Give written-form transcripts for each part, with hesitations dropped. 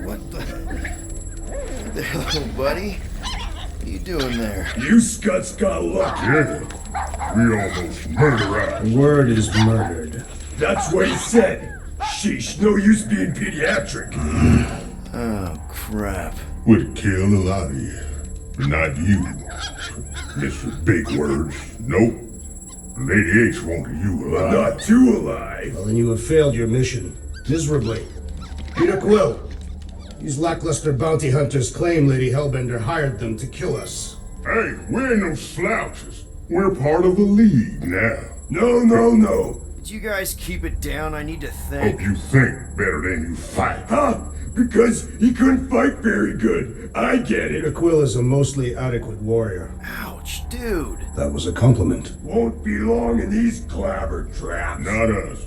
What the hell, little buddy? What are you doing there? You scuts got lucky. Yeah, we almost murdered. The word is murdered. That's what he said. Sheesh, no use being pediatric. Oh, crap. Would kill a lot of you, but not you. Mr. Big Words. Nope. Lady H wanted you alive. Not too alive. Well, then you have failed your mission. Miserably. Peter Quill. These lackluster bounty hunters claim Lady Hellbender hired them to kill us. Hey, we ain't no slouches. We're part of the league now. No. Did you guys keep it down? I need to think. Hope you think better than you fight. Huh? Because he couldn't fight very good. I get Peter it. Quill is a mostly adequate warrior. Ouch, dude. That was a compliment. Won't be long in these clabber traps. Not us.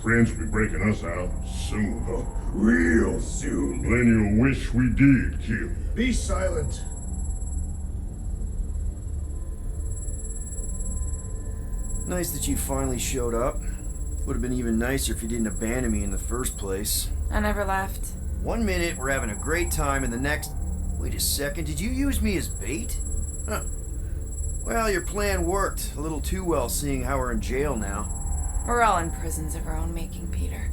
Friends will be breaking us out soon. Oh, real soon. Plenty will wish we did kill you. Be silent. Nice that you finally showed up. Would have been even nicer if you didn't abandon me in the first place. I never left. 1 minute, we're having a great time, and the next... Wait a second, did you use me as bait? Huh. Well, your plan worked. A little too well, seeing how we're in jail now. We're all in prisons of our own making, Peter.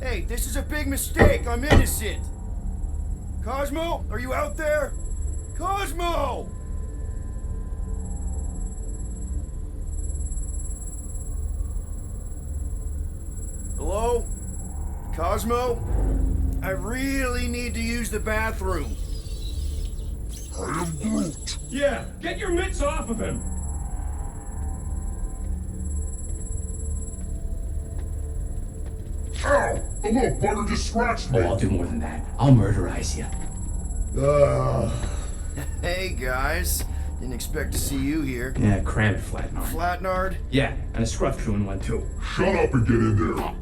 Hey, this is a big mistake. I'm innocent. Cosmo, are you out there? Cosmo! Hello? Cosmo? I really need to use the bathroom. I am Groot. Yeah, get your mitts off of him. Ow! A little bugger just scratched me. Oh, I'll do more than that. I'll murderize you. Hey, guys. Didn't expect to see you here. Yeah, cram it, Flatnard. Flatnard? Yeah, and a scruff crew in one too. Shut up and get in there.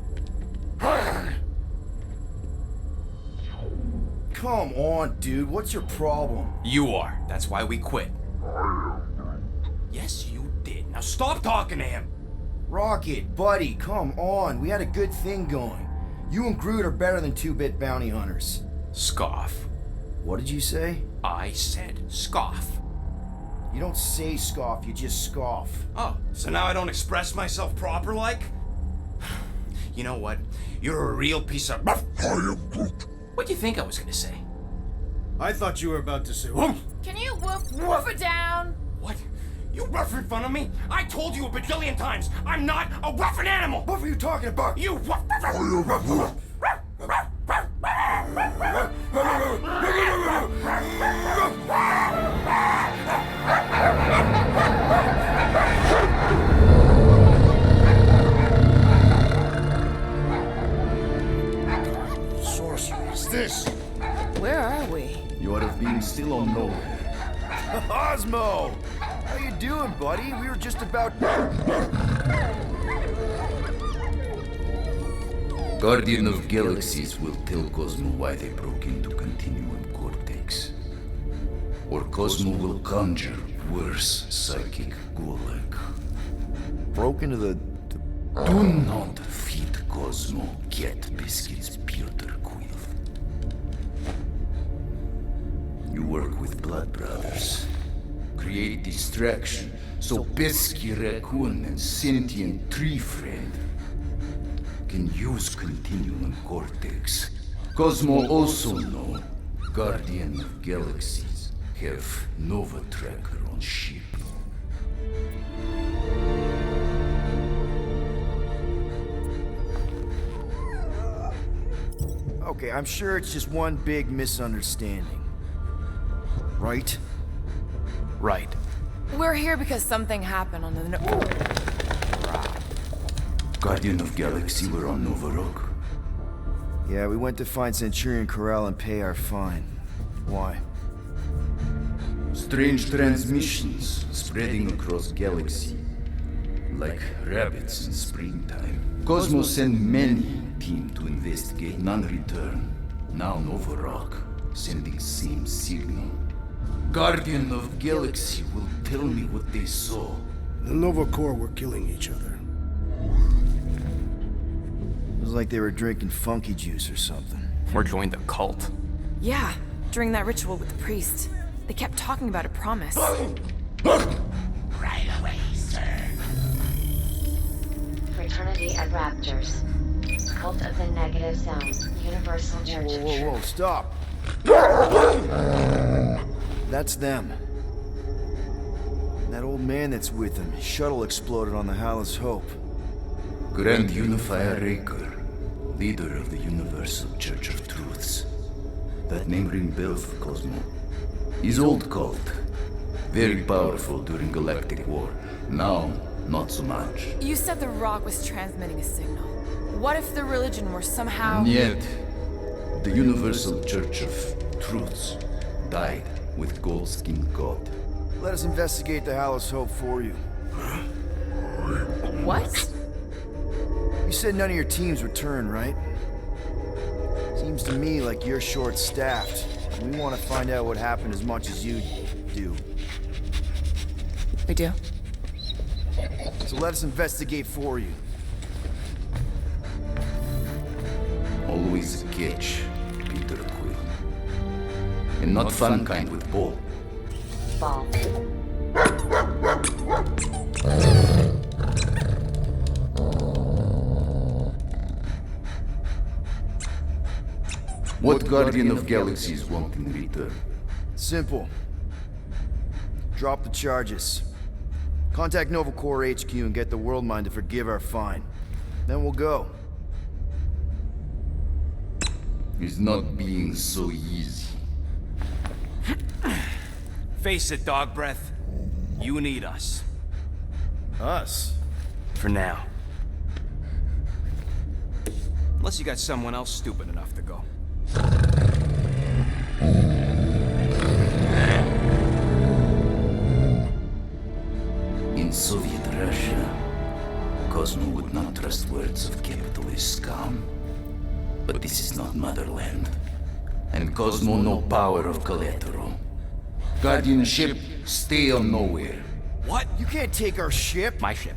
Come on, dude. What's your problem? You are. That's why we quit. Yes, you did. Now stop talking to him. Rocket, buddy, come on. We had a good thing going. You and Groot are better than 2-bit bounty hunters. Scoff. What did you say? I said scoff. You don't say scoff, you just scoff. Oh, so now I don't express myself proper like? You know what? You're a real piece of... I am Groot. What'd you think I was gonna say? I thought you were about to say, woof. Can you woof it down? What? You rough in front of me? I told you a bajillion times, I'm not a rough animal! What were you talking about? You rough... I am Groot. Sorcery is this? Where are we? You ought to have been still on nowhere. Cosmo! How you doing, buddy? We were just about... Guardian of Galaxies will tell Cosmo why they broke into Continuum Cortex. Or Cosmo will conjure worse psychic gulag. Broke into the... Do not feed Cosmo cat biscuits, Peter Quill. You work with Blood Brothers. Create distraction so Pesky Raccoon and Sentient Tree Friend can use Continuum Cortex. Cosmo also know Guardian of Galaxies have Nova Tracker on ship. Okay, I'm sure it's just one big misunderstanding. Right? Right. We're here because something happened on the... Guardian of Galaxy were on Nova Rock. Yeah, we went to find Centurion Corral and pay our fine. Why? Strange transmissions spreading across galaxy, like rabbits in springtime. Cosmos sent many team to investigate, none return. Now Nova Rock sending same signal. Guardian of Galaxy will tell me what they saw. The Nova Corps were killing each other. It was like they were drinking funky juice or something. Or joined a cult. Yeah, during that ritual with the priest. They kept talking about a promise. Right away, sir. Fraternity of Raptors. Cult of the Negative Zone. Universal Church of Whoa, Truth. stop. That's them. That old man that's with him. His shuttle exploded on the Hallis Hope. Grand Unifier Raker, leader of the Universal Church of Truths. That name ring bell for Cosmo. His old cult. Very powerful during Galactic War. Now, not so much. You said the rock was transmitting a signal. What if the religion were somehow... Yet, the Universal Church of Truths died with gold-skinned God. Let us investigate the Hallis Hope for you. What? You said none of your teams returned, right? Seems to me like you're short-staffed. We want to find out what happened as much as you do. We do. So let us investigate for you. Always a catch, Peter Quill. And not fun kind with Paul. Ball. What Guardian of Galaxies want in return? Simple. Drop the charges. Contact Nova Corps HQ and get the World Mind to forgive our fine. Then we'll go. It's not being so easy. Face it, dog breath. You need us. Us? For now. Unless you got someone else stupid enough to go. In Soviet Russia, Cosmo would not trust words of capitalist scum. But this is not motherland. And Cosmo no power of collateral. Guardianship, stay on nowhere. What? You can't take our ship? My ship.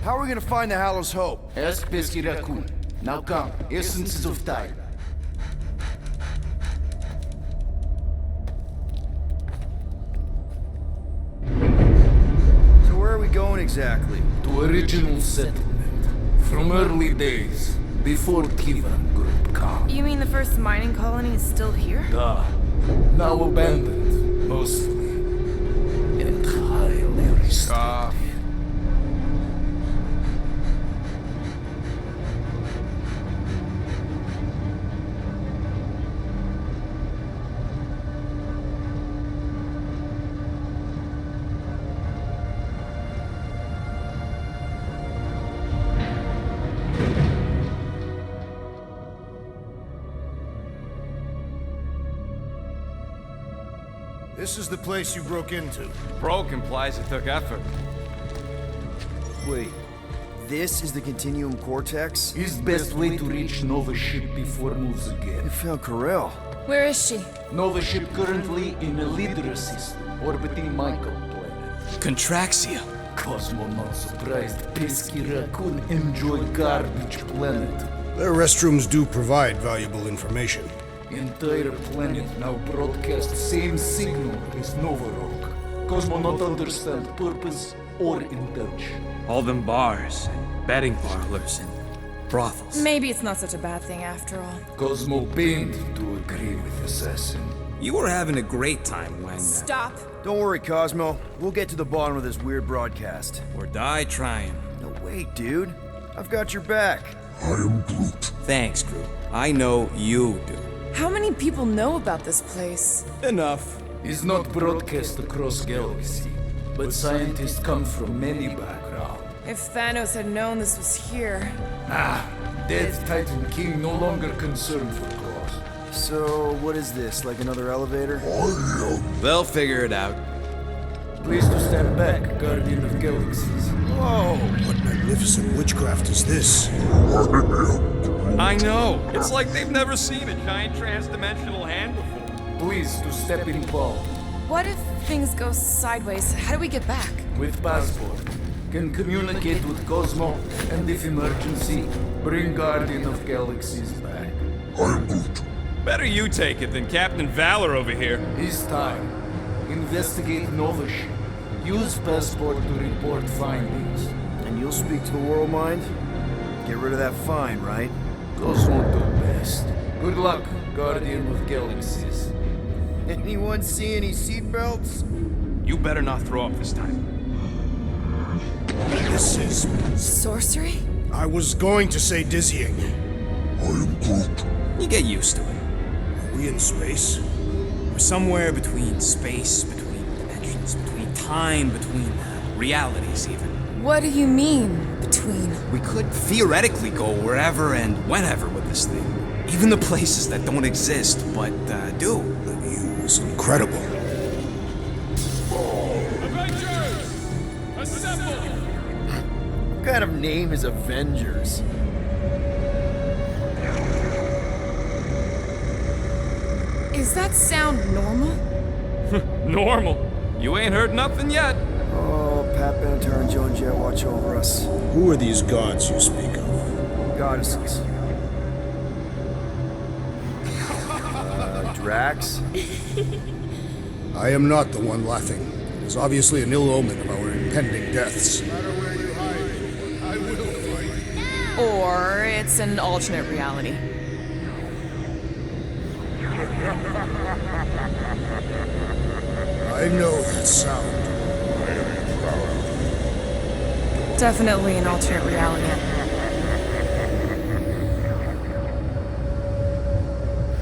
How are we gonna find the Hallis Hope? Ask Pesky Raccoon. Now come, essences of time. So where are we going exactly? To original settlement. From early days, before Kivan Group come. You mean the first mining colony is still here? Now abandoned, mostly. And highly restored. This is the place you broke into. Broke implies it took effort. Wait, this is the Continuum Cortex? Is best way to reach Nova ship before moves again. You found Corel. Where is she? Nova ship currently in a Lydra system, orbiting Michael planet. Contraxia. Cosmo not surprised Pesky Raccoon enjoy garbage planet. Their restrooms do provide valuable information. Entire planet now broadcast same signal as Nova Rock. Cosmo not understand purpose or intention. All them bars, and betting parlors, and brothels. Maybe it's not such a bad thing after all. Cosmo pained to agree with Assassin. You were having a great time when... Stop. Don't worry, Cosmo. We'll get to the bottom of this weird broadcast. Or die trying. No, wait, dude. I've got your back. I am Groot. Thanks, Groot. I know you do. How many people know about this place? Enough. Is not broadcast across galaxy, but scientists come from many backgrounds. If Thanos had known this was here... Dead Titan King no longer concerned for cause. So, what is this? Like another elevator? They'll figure it out. Please to stand back, Guardian of Galaxies. Whoa! What magnificent witchcraft is this? I know. It's like they've never seen a giant trans-dimensional hand before. Please to step involved. What if things go sideways? How do we get back? With passport. Can communicate with Cosmo, and if emergency, bring Guardian of Galaxies back. I'm good. Better you take it than Captain Valor over here. It's time. Investigate Nova ship. Use passport to report findings. And you'll speak to the World Mind? Get rid of that fine, right? Cosmo do best. Good luck, Guardian of Galaxies. Anyone see any seatbelts? You better not throw up this time. This is... Sorcery? I was going to say dizzying. I am Groot. You get used to it. Are we in space? We're somewhere between space, between dimensions, between time, between realities even. What do you mean, between? We could theoretically go wherever and whenever with this thing. Even the places that don't exist, but do. The view is incredible. Avengers! Assemble! What kind of name is Avengers? Is that sound normal? Normal. You ain't heard nothing yet. Oh, Pat Benatar and Joan Jett watch over us. Who are these gods you speak of? Goddesses. Drax? I am not the one laughing. It is obviously an ill omen of our impending deaths. Or it's an alternate reality. I know that sound. Definitely an alternate reality.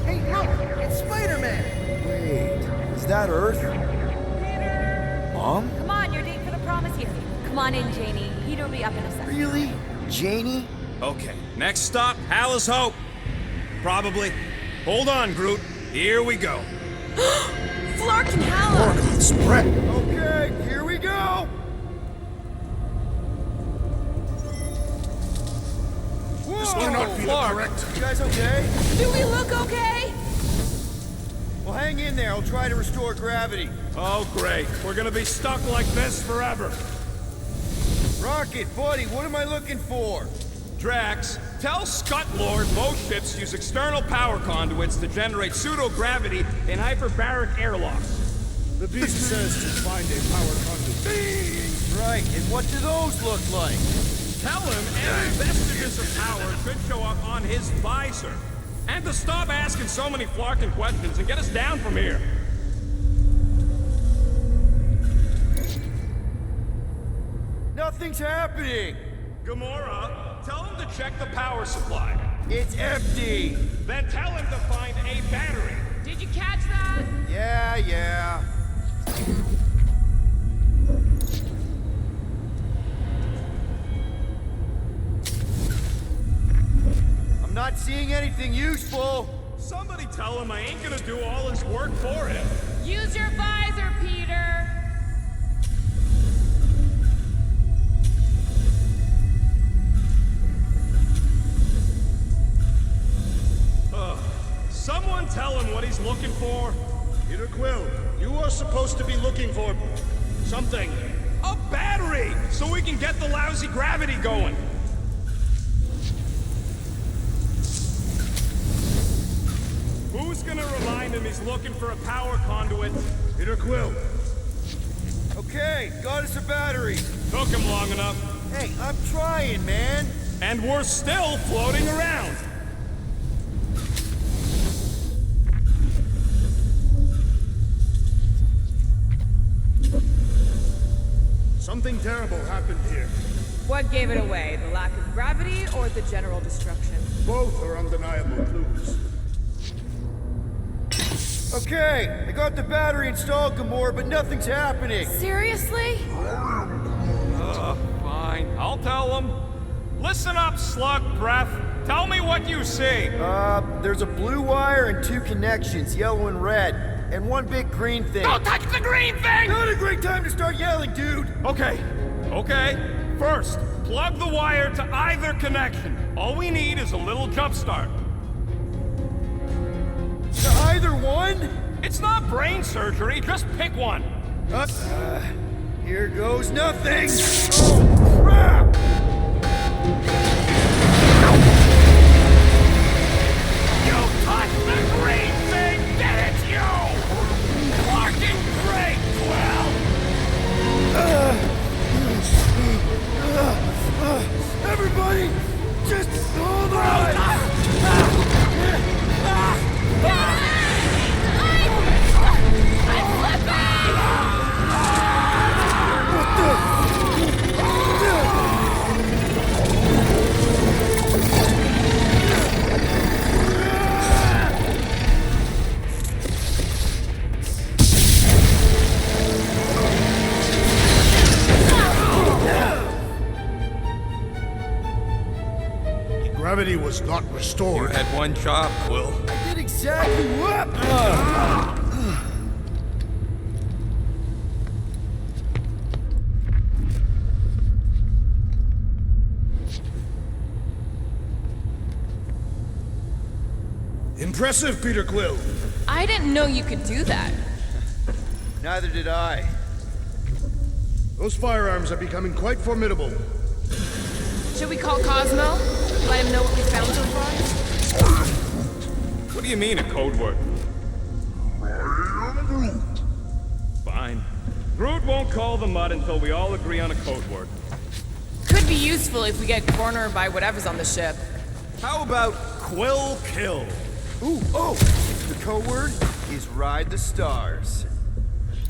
Hey, look! It's Spider-Man! Wait, is that Earth? Mom? Come on, your date for the prom is here. Come on in, Janie. Peter will be up in a second. Really? Janie? Okay, next stop, Hallis Hope. Probably. Hold on, Groot. Here we go. Flark and Hala! Spread. Okay, here we go! Whoa! This cannot be the correct. You guys okay? Do we look okay? Well, hang in there. I'll try to restore gravity. Oh, great. We're gonna be stuck like this forever. Rocket, buddy, what am I looking for? Drax, tell Scutlord most ships use external power conduits to generate pseudo-gravity in hyperbaric airlocks. The beast says to find a power conduit. Right, and what do those look like? Tell him any vestiges of power should show up on his visor. And to stop asking so many flarkin' questions and get us down from here. Nothing's happening! Gamora, tell him to check the power supply. It's empty! Then tell him to find a battery. Did you catch that? Yeah. I'm not seeing anything useful. Somebody tell him I ain't gonna do all his work for him. Use your visor, Peter. Someone tell him what he's looking for. Peter Quill, you are supposed to be looking for something. A battery, so we can get the lousy gravity going. Who's gonna remind him he's looking for a power conduit? Peter Quill. Okay, got us a battery. Took him long enough. Hey, I'm trying, man. And we're still floating around. Something terrible happened here. What gave it away? The lack of gravity or the general destruction? Both are undeniable clues. Okay, I got the battery installed, Gamora, but nothing's happening. Seriously? Fine, I'll tell him. Listen up, slug breath. Tell me what you see. There's a blue wire and two connections, yellow and red, and one big green thing. Don't touch the green thing! Not a great time to start yelling, dude! Okay. First, plug the wire to either connection. All we need is a little jump start. To either one? It's not brain surgery, just pick one. Here goes nothing! Oh, crap! You touched the green thing! Get it, you! Fucking great, Quill! Everybody, just hold on! Gravity was not restored. You had one job, Quill. I did exactly what? Impressive, Peter Quill. I didn't know you could do that. Neither did I. Those firearms are becoming quite formidable. Should we call Cosmo? Let him know what we found so far? What do you mean, a code word? Fine. Groot won't call the mud until we all agree on a code word. Could be useful if we get cornered by whatever's on the ship. How about Quill Kill? Ooh, oh! The code word is Ride the Stars.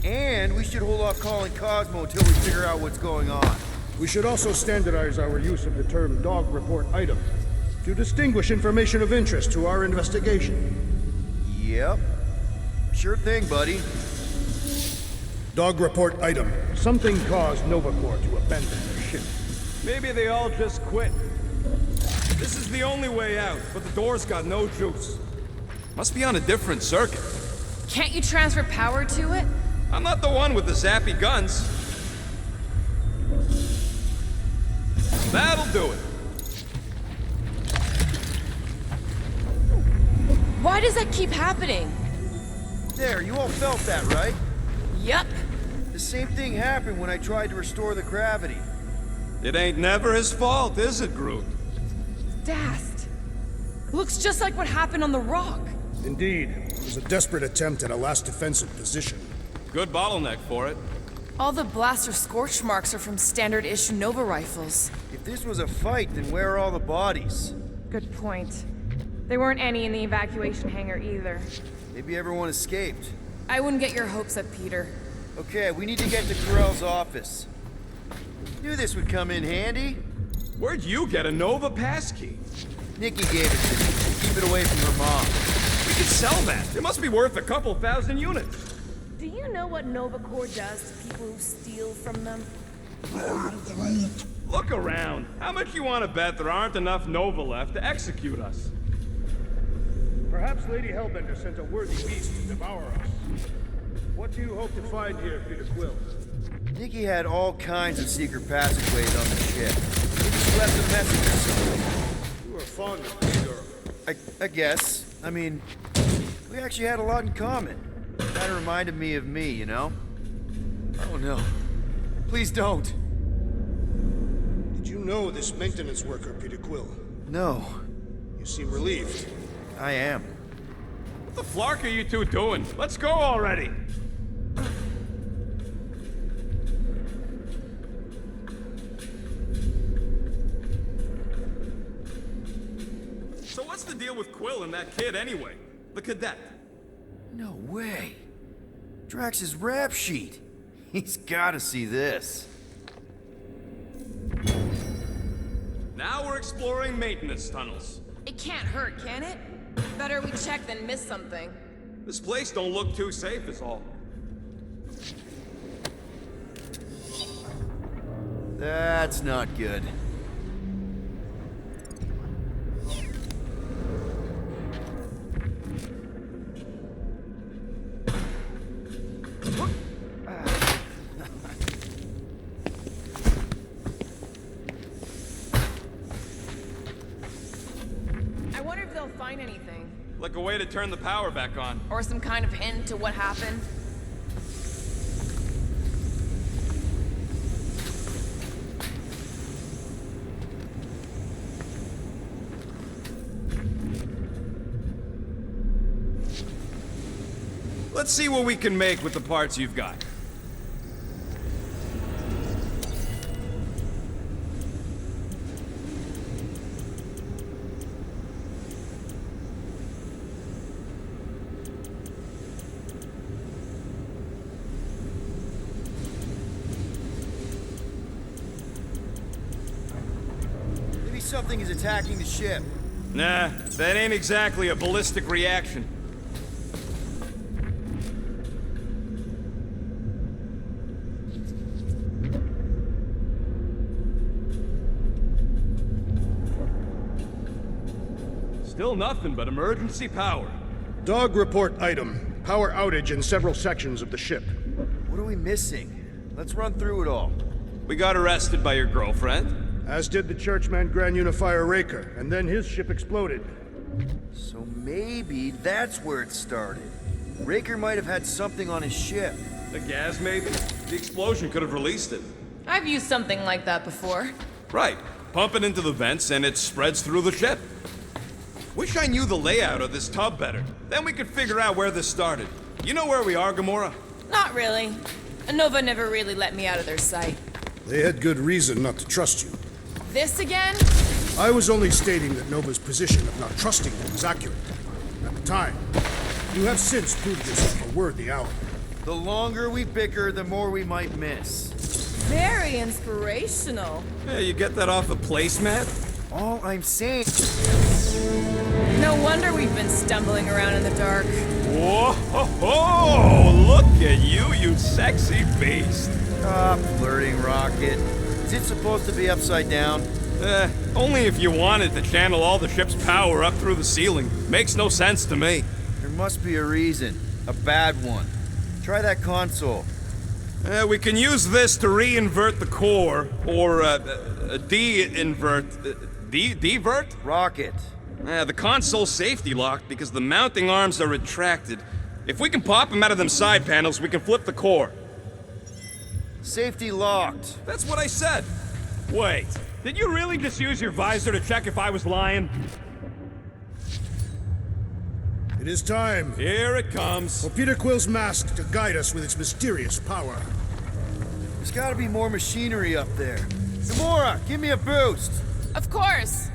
And we should hold off calling Cosmo until we figure out what's going on. We should also standardize our use of the term dog report item to distinguish information of interest to our investigation. Yep. Sure thing, buddy. Dog report item. Something caused Nova Corps to abandon their ship. Maybe they all just quit. This is the only way out, but the door's got no juice. Must be on a different circuit. Can't you transfer power to it? I'm not the one with the zappy guns. That'll do it. Why does that keep happening? There, you all felt that, right? Yup. The same thing happened when I tried to restore the gravity. It ain't never his fault, is it, Groot? Dast. Looks just like what happened on the rock. Indeed. It was a desperate attempt at a last defensive position. Good bottleneck for it. All the blaster scorch marks are from standard issue Nova rifles. If this was a fight, then where are all the bodies? Good point. There weren't any in the evacuation hangar either. Maybe everyone escaped. I wouldn't get your hopes up, Peter. Okay, we need to get to Carell's office. Knew this would come in handy. Where'd you get a Nova passkey? Nikki gave it to me. Keep it away from her mom. We could sell that. It must be worth a couple thousand units. Do you know what Nova Corps does to people who steal from them? Look around. How much you want to bet there aren't enough Nova left to execute us? Perhaps Lady Hellbender sent a worthy beast to devour us. What do you hope to find here, Peter Quill? Nikki had all kinds of secret passageways on the ship. Maybe she left a message or something. You are fond of this girl. I guess. I mean, we actually had a lot in common. Kinda reminded me of me, you know? Oh no. Please don't. Did you know this maintenance worker, Peter Quill? No. You seem relieved. I am. What the flark are you two doing? Let's go already! So what's the deal with Quill and that kid anyway? The cadet? No way. Drax's rap sheet. He's gotta see this. Now we're exploring maintenance tunnels. It can't hurt, can it? Better we check than miss something. This place don't look too safe is all. That's not good. I wonder if they'll find anything. Like a way to turn the power back on. Or some kind of hint to what happened. Let's see what we can make with the parts you've got. Maybe something is attacking the ship. Nah, that ain't exactly a ballistic reaction. Still nothing but emergency power. Dog report item. Power outage in several sections of the ship. What are we missing? Let's run through it all. We got arrested by your girlfriend. As did the churchman Grand Unifier Raker, and then his ship exploded. So maybe that's where it started. Raker might have had something on his ship. The gas, maybe? The explosion could have released it. I've used something like that before. Right. Pump it into the vents and it spreads through the ship. Wish I knew the layout of this tub better. Then we could figure out where this started. You know where we are, Gamora? Not really. Nova never really let me out of their sight. They had good reason not to trust you. This again? I was only stating that Nova's position of not trusting you was accurate. At the time. You have since proved yourself a worthy ally. The longer we bicker, the more we might miss. Very inspirational. Yeah, you get that off a placemat? All I'm saying... No wonder we've been stumbling around in the dark. Whoa! Look at you, you sexy beast! Stop flirting, Rocket. Is it supposed to be upside down? Only if you wanted to channel all the ship's power up through the ceiling. Makes no sense to me. There must be a reason. A bad one. Try that console. We can use this to re-invert the core, or de-invert... Divert? Rocket. The console's safety locked because the mounting arms are retracted. If we can pop them out of them side panels, we can flip the core. Safety locked. That's what I said. Wait, did you really just use your visor to check if I was lying? It is time. Here it comes. For Peter Quill's mask to guide us with its mysterious power. There's gotta be more machinery up there. Gamora, give me a boost. Of course.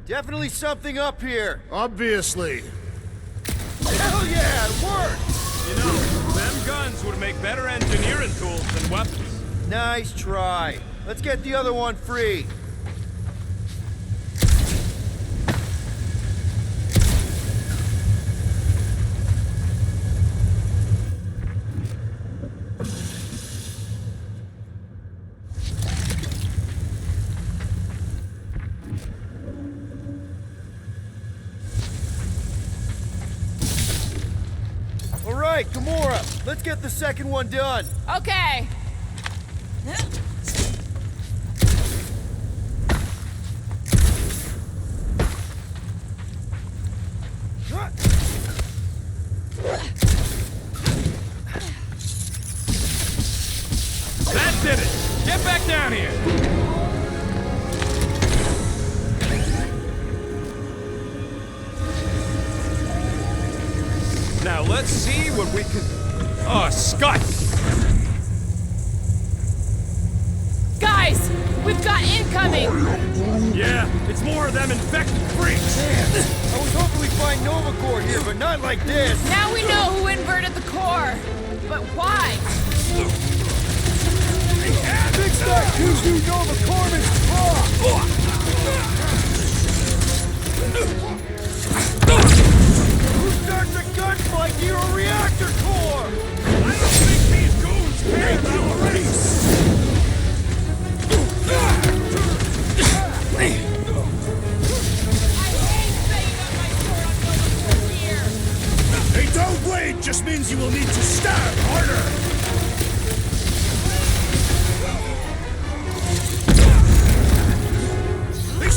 Definitely something up here. Obviously. Hell yeah, it worked! You know, them guns would make better engineering tools than weapons. Nice try. Let's get the other one free. All right, Gamora, let's get the second one done. Okay. That did it! Get back down here! Now let's see what we can... Oh, Scott! Guys, we've got incoming! Yeah, it's more of them infected freaks! I was hoping we'd find Nova Core here, but not like this. Now we know who inverted the core. But why? Fix that Kuzu Nova Corman's claw! Who starts a gunfight near a reactor core? I don't think these goons care about race! A dull blade just means you will need to stab harder.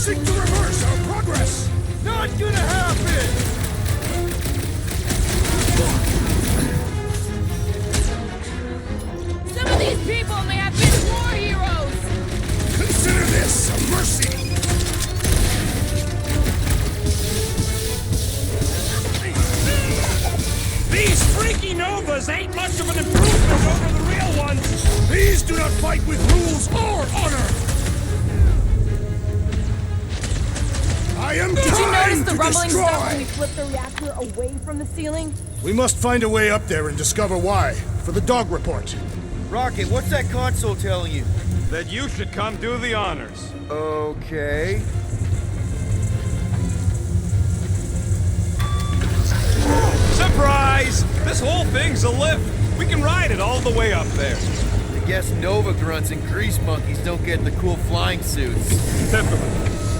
seek to reverse our progress! Not gonna happen! Some of these people may have been war heroes! Consider this a mercy! These freaky Novas ain't much of an improvement over the real ones! These do not fight with rules or honor! I am Did you time notice the to rumbling destroy! stuff when we flipped the reactor away from the ceiling? We must find a way up there and discover why. For the dog report. Rocket, what's that console telling you? That you should come do the honors. Okay. Surprise! This whole thing's a lift. We can ride it all the way up there. I guess Nova grunts and grease monkeys don't get the cool flying suits. Typical.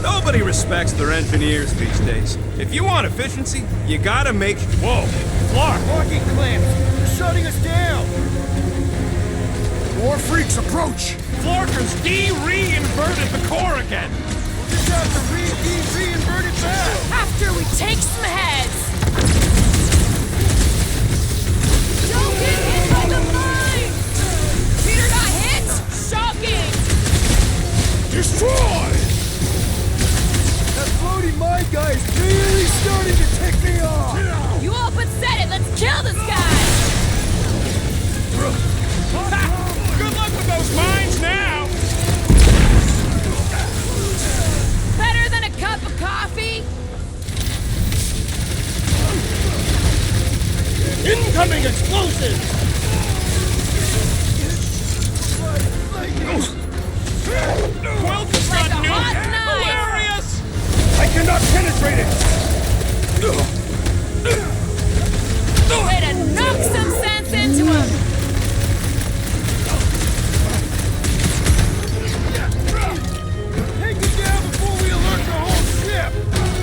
Nobody respects their engineers these days. If you want efficiency, you gotta make... Whoa! Clark! Fucking clamps! They're shutting us down! More freaks approach! Florker's de-reinverted the core again! We'll just have to re-invert it back! After we take some heads! Don't get hit by the mine! Peter got hit? Shocking! Destroy! That floating mine guy is really starting to tick me off! You all but said it! Let's kill this guy! Ha! Good luck with those mines now! Better than a cup of coffee? Incoming explosives! Well, it's Like not a new. hot knife. Hilarious! I cannot penetrate it! Way to knock some sense into him! Take it down before we alert the whole ship!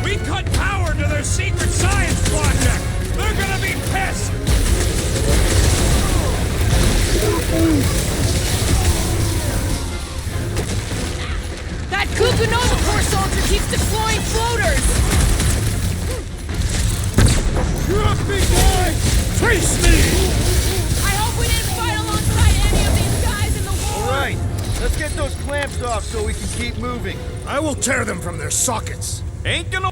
We cut power to their secret science project! They're gonna be pissed! That Kukunova Corps soldier keeps deploying floaters! You're up, big boy! Face me! I hope we didn't fight alongside any of these guys in the war! Alright, let's get those clamps off so we can keep moving. I will tear them from their sockets. Ain't gonna...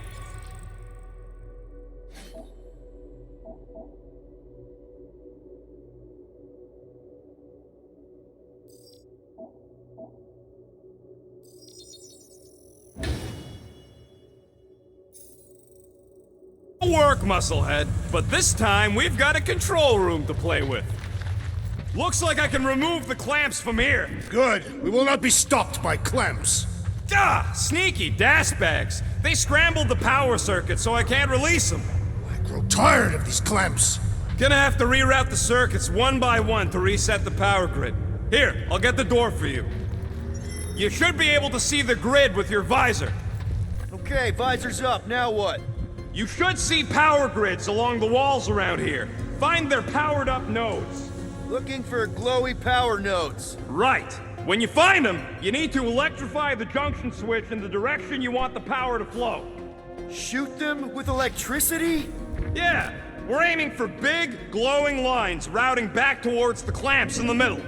Work, musclehead, but this time we've got a control room to play with. Looks like I can remove the clamps from here. Good. We will not be stopped by clamps. Ah, sneaky dash bags. They scrambled the power circuit so I can't release them. I grow tired of these clamps. Gonna have to reroute the circuits one by one to reset the power grid. Here, I'll get the door for you. You should be able to see the grid with your visor. Okay, visor's up, now what? You should see power grids along the walls around here. Find their powered up nodes. Looking for glowy power nodes. Right. When you find them, you need to electrify the junction switch in the direction you want the power to flow. Shoot them with electricity? Yeah, we're aiming for big, glowing lines routing back towards the clamps in the middle.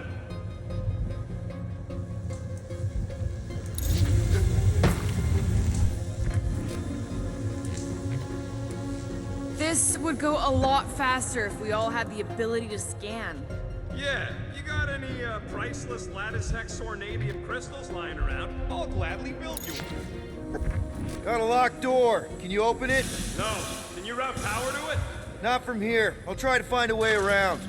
This would go a lot faster if we all had the ability to scan. Yeah, you got any priceless lattice hex ornadium crystals lying around? I'll gladly build you one. Got a locked door. Can you open it? No. Can you route power to it? Not from here. I'll try to find a way around.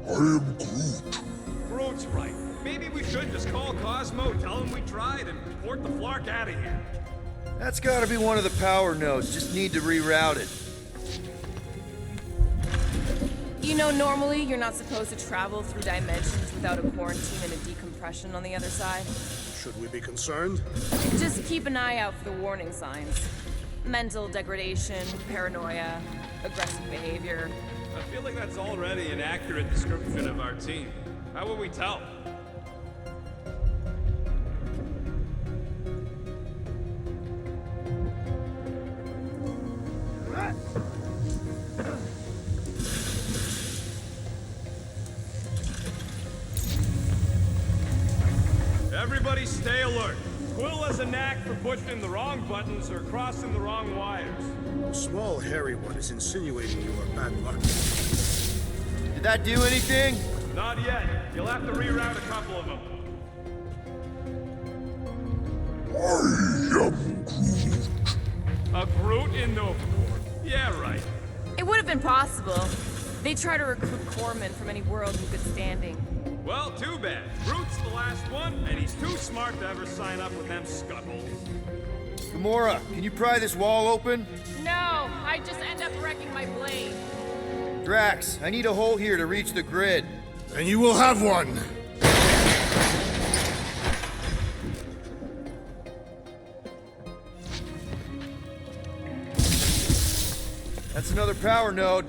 I am Groot. Groot's right. Maybe we should just call Cosmo, tell him we tried, and port the Flark out of here. That's gotta be one of the power nodes. Just need to reroute it. You know, normally you're not supposed to travel through dimensions without a quarantine and a decompression on the other side. Should we be concerned? Just keep an eye out for the warning signs. Mental degradation, paranoia, aggressive behavior. I feel like that's already an accurate description of our team. How will we tell? Everybody stay alert. Quill has a knack for pushing the wrong buttons or crossing the wrong wires. The small hairy one is insinuating you are bad luck. Did that do anything? Not yet. You'll have to reroute a couple of them. A Groot in Nova Corps. Yeah, right. It would have been possible. They try to recruit corpsmen from any world in good standing. Well, too bad. Groot's the last one, and he's too smart to ever sign up with them scuttles. Gamora, can you pry this wall open? No, I just end up wrecking my blade. Drax, I need a hole here to reach the grid. And you will have one! That's another power node.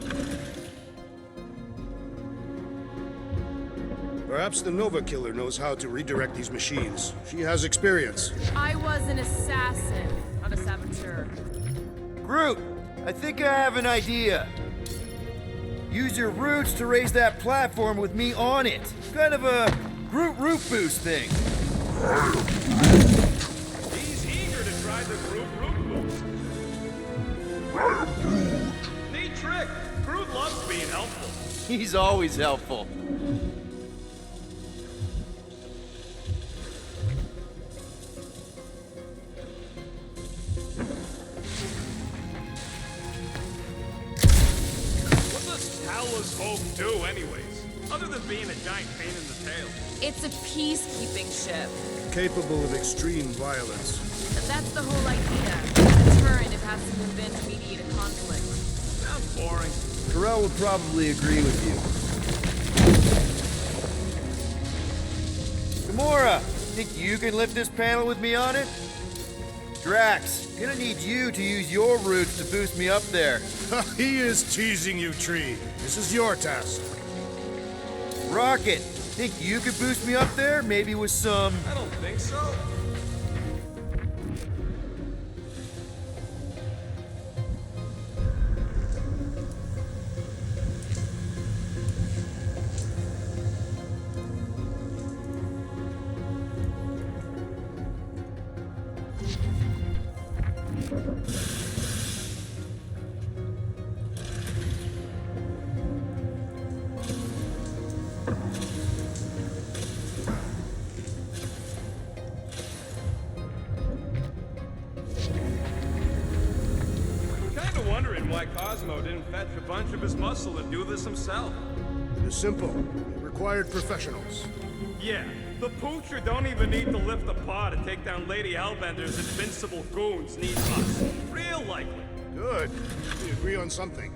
Perhaps the Nova Killer knows how to redirect these machines. She has experience. I was an assassin, not a saboteur. Groot, I think I have an idea. Use your roots to raise that platform with me on it. Kind of a Groot root boost thing. He's eager to try the Groot root boost. Neat trick. Groot loves being helpful. He's always helpful. Both do anyways, other than being a giant pain in the tail. It's a peacekeeping ship. Capable of extreme violence. That's the whole idea. A deterrent if has to move in to mediate a conflict. Sounds boring. Carell would probably agree with you. Gamora, think you can lift this panel with me on it? Drax, gonna need you to use your roots to boost me up there. He is teasing you, Tree. This is your task. Rocket, think you could boost me up there? Maybe with some... I don't think so. Wondering why Cosmo didn't fetch a bunch of his muscle and do this himself. It is simple. It required professionals. Yeah, the poocher don't even need to lift a paw to take down Lady Hellbender's invincible goons need us. Real likely. Good. We agree on something.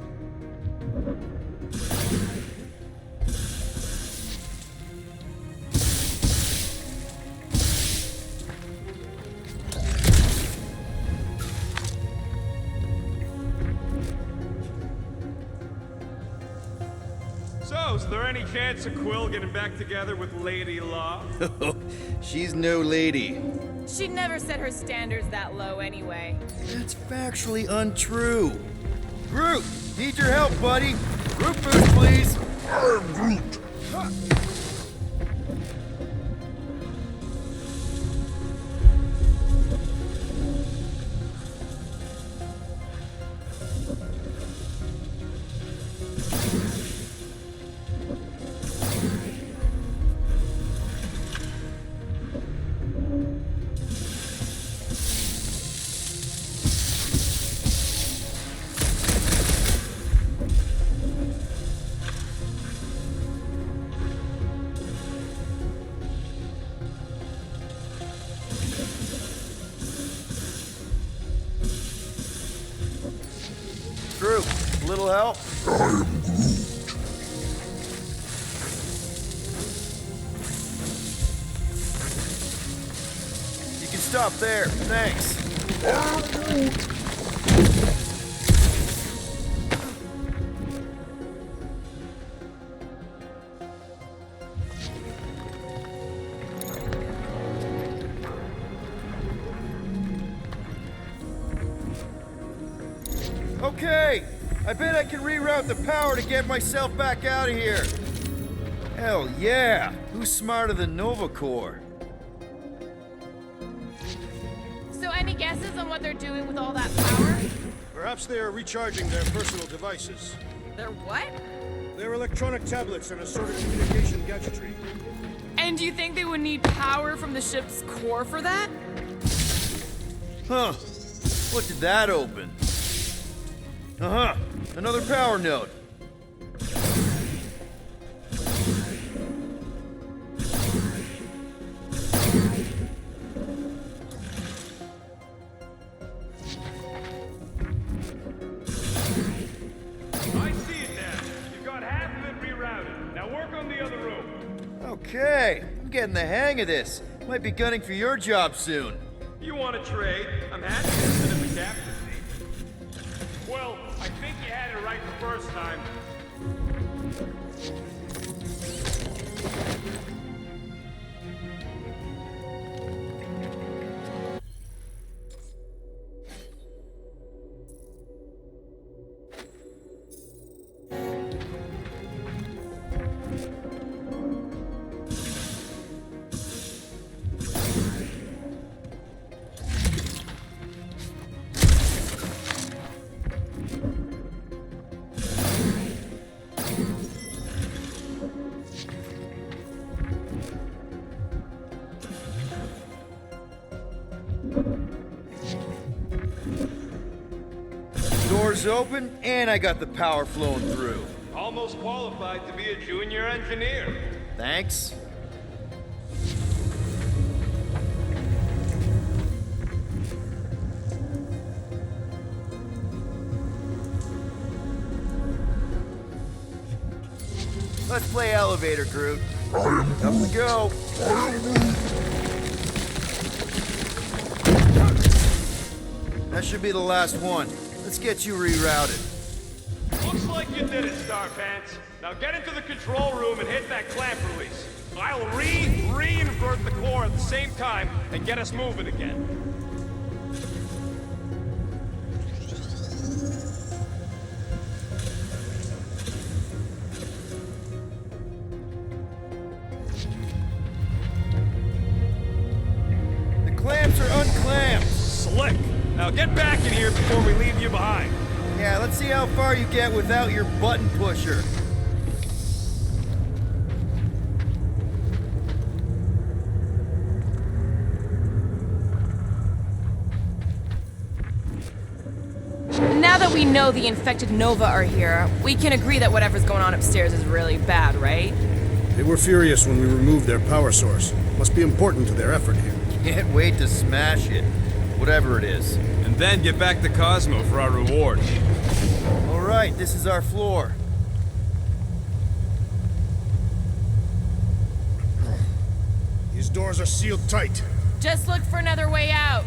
So, is there any chance of Quill getting back together with Lady Law? She's no lady. She never set her standards that low anyway. That's factually untrue. Groot, need your help, buddy. Groot boost, please. I'm Groot. Groot, a little help? I am Groot. You can stop there, thanks. I'm Groot. Okay, I bet I can reroute the power to get myself back out of here. Hell yeah, who's smarter than Nova Corps? any guesses on what they're doing with all that power? Perhaps they are recharging their personal devices. They're what? Their electronic tablets and assorted communication gadgetry. And do you think they would need power from the ship's core for that? Huh. What did that open? Uh-huh. Another power node. I see it now. You've got half of it rerouted. Now work on the other room. Okay, I'm getting the hang of this. Might be gunning for your job soon. You want to trade? I'm happy to sit in the captain's seat. Well, I think you had it right the first time. Doors open, and I got the power flowing through. Almost qualified to be a junior engineer. Thanks. Let's play elevator, Groot. Up we go. That should be the last one. Let's get you rerouted. Looks like you did it, Starpants. Now get into the control room and hit that clamp release. I'll re-invert the core at the same time and get us moving again. The clamps are unclamped. Slick. Now get back in here before we leave you behind. Yeah, let's see how far you get without your button pusher. Now that we know the infected Nova are here, we can agree that whatever's going on upstairs is really bad, right? They were furious when we removed their power source. Must be important to their effort here. Can't wait to smash it. Whatever it is. And then get back to Cosmo for our reward. All right, this is our floor. These doors are sealed tight. Just look for another way out.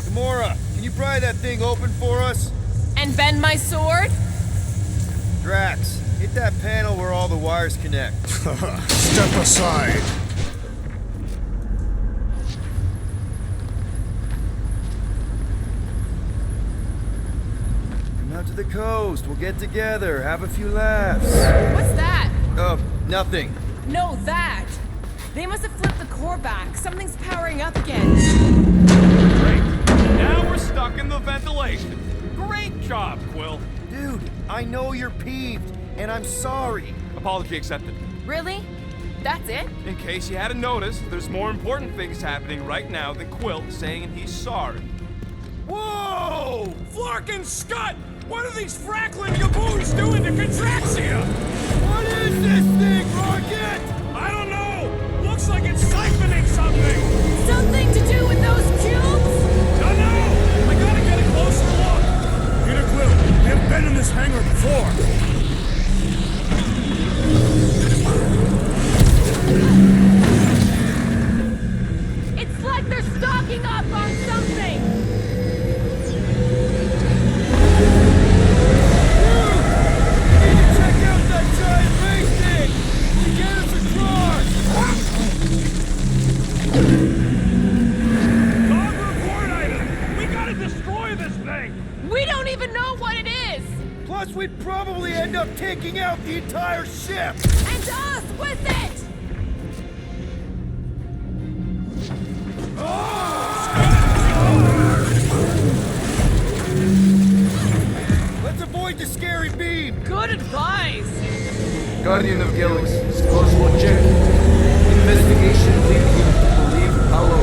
Gamora, can you pry that thing open for us? And bend my sword? Drax, hit that panel where all the wires connect. Step aside. Come out to the coast. We'll get together, have a few laughs. What's that? Nothing. No, that! They must have flipped the core back. Something's powering up again. Great. Now we're stuck in the ventilation. Great job, Quill. Dude, I know you're peeved, and I'm sorry. Apology accepted. Really? That's it? In case you hadn't noticed, there's more important things happening right now than Quill saying he's sorry. Whoa! Flarkin' Scud! What are these Franklin Gaboons doing to Contraxia? What is this thing, Rocket? I don't know! Looks like it's siphoning something! Something to do with those cubes? I gotta get a closer look! Peter Quill, we have been in this hangar before. It's like they're stocking up on something! Check out that giant race thing! To get us across! Dog report item! We gotta destroy this thing! We don't even know what it is! Plus, we'd probably end up taking out the entire ship! And us with it! Let's avoid the scary beam! Good advice! Guardian of Galaxies, Cosmo check. Investigation lead him to believe Halo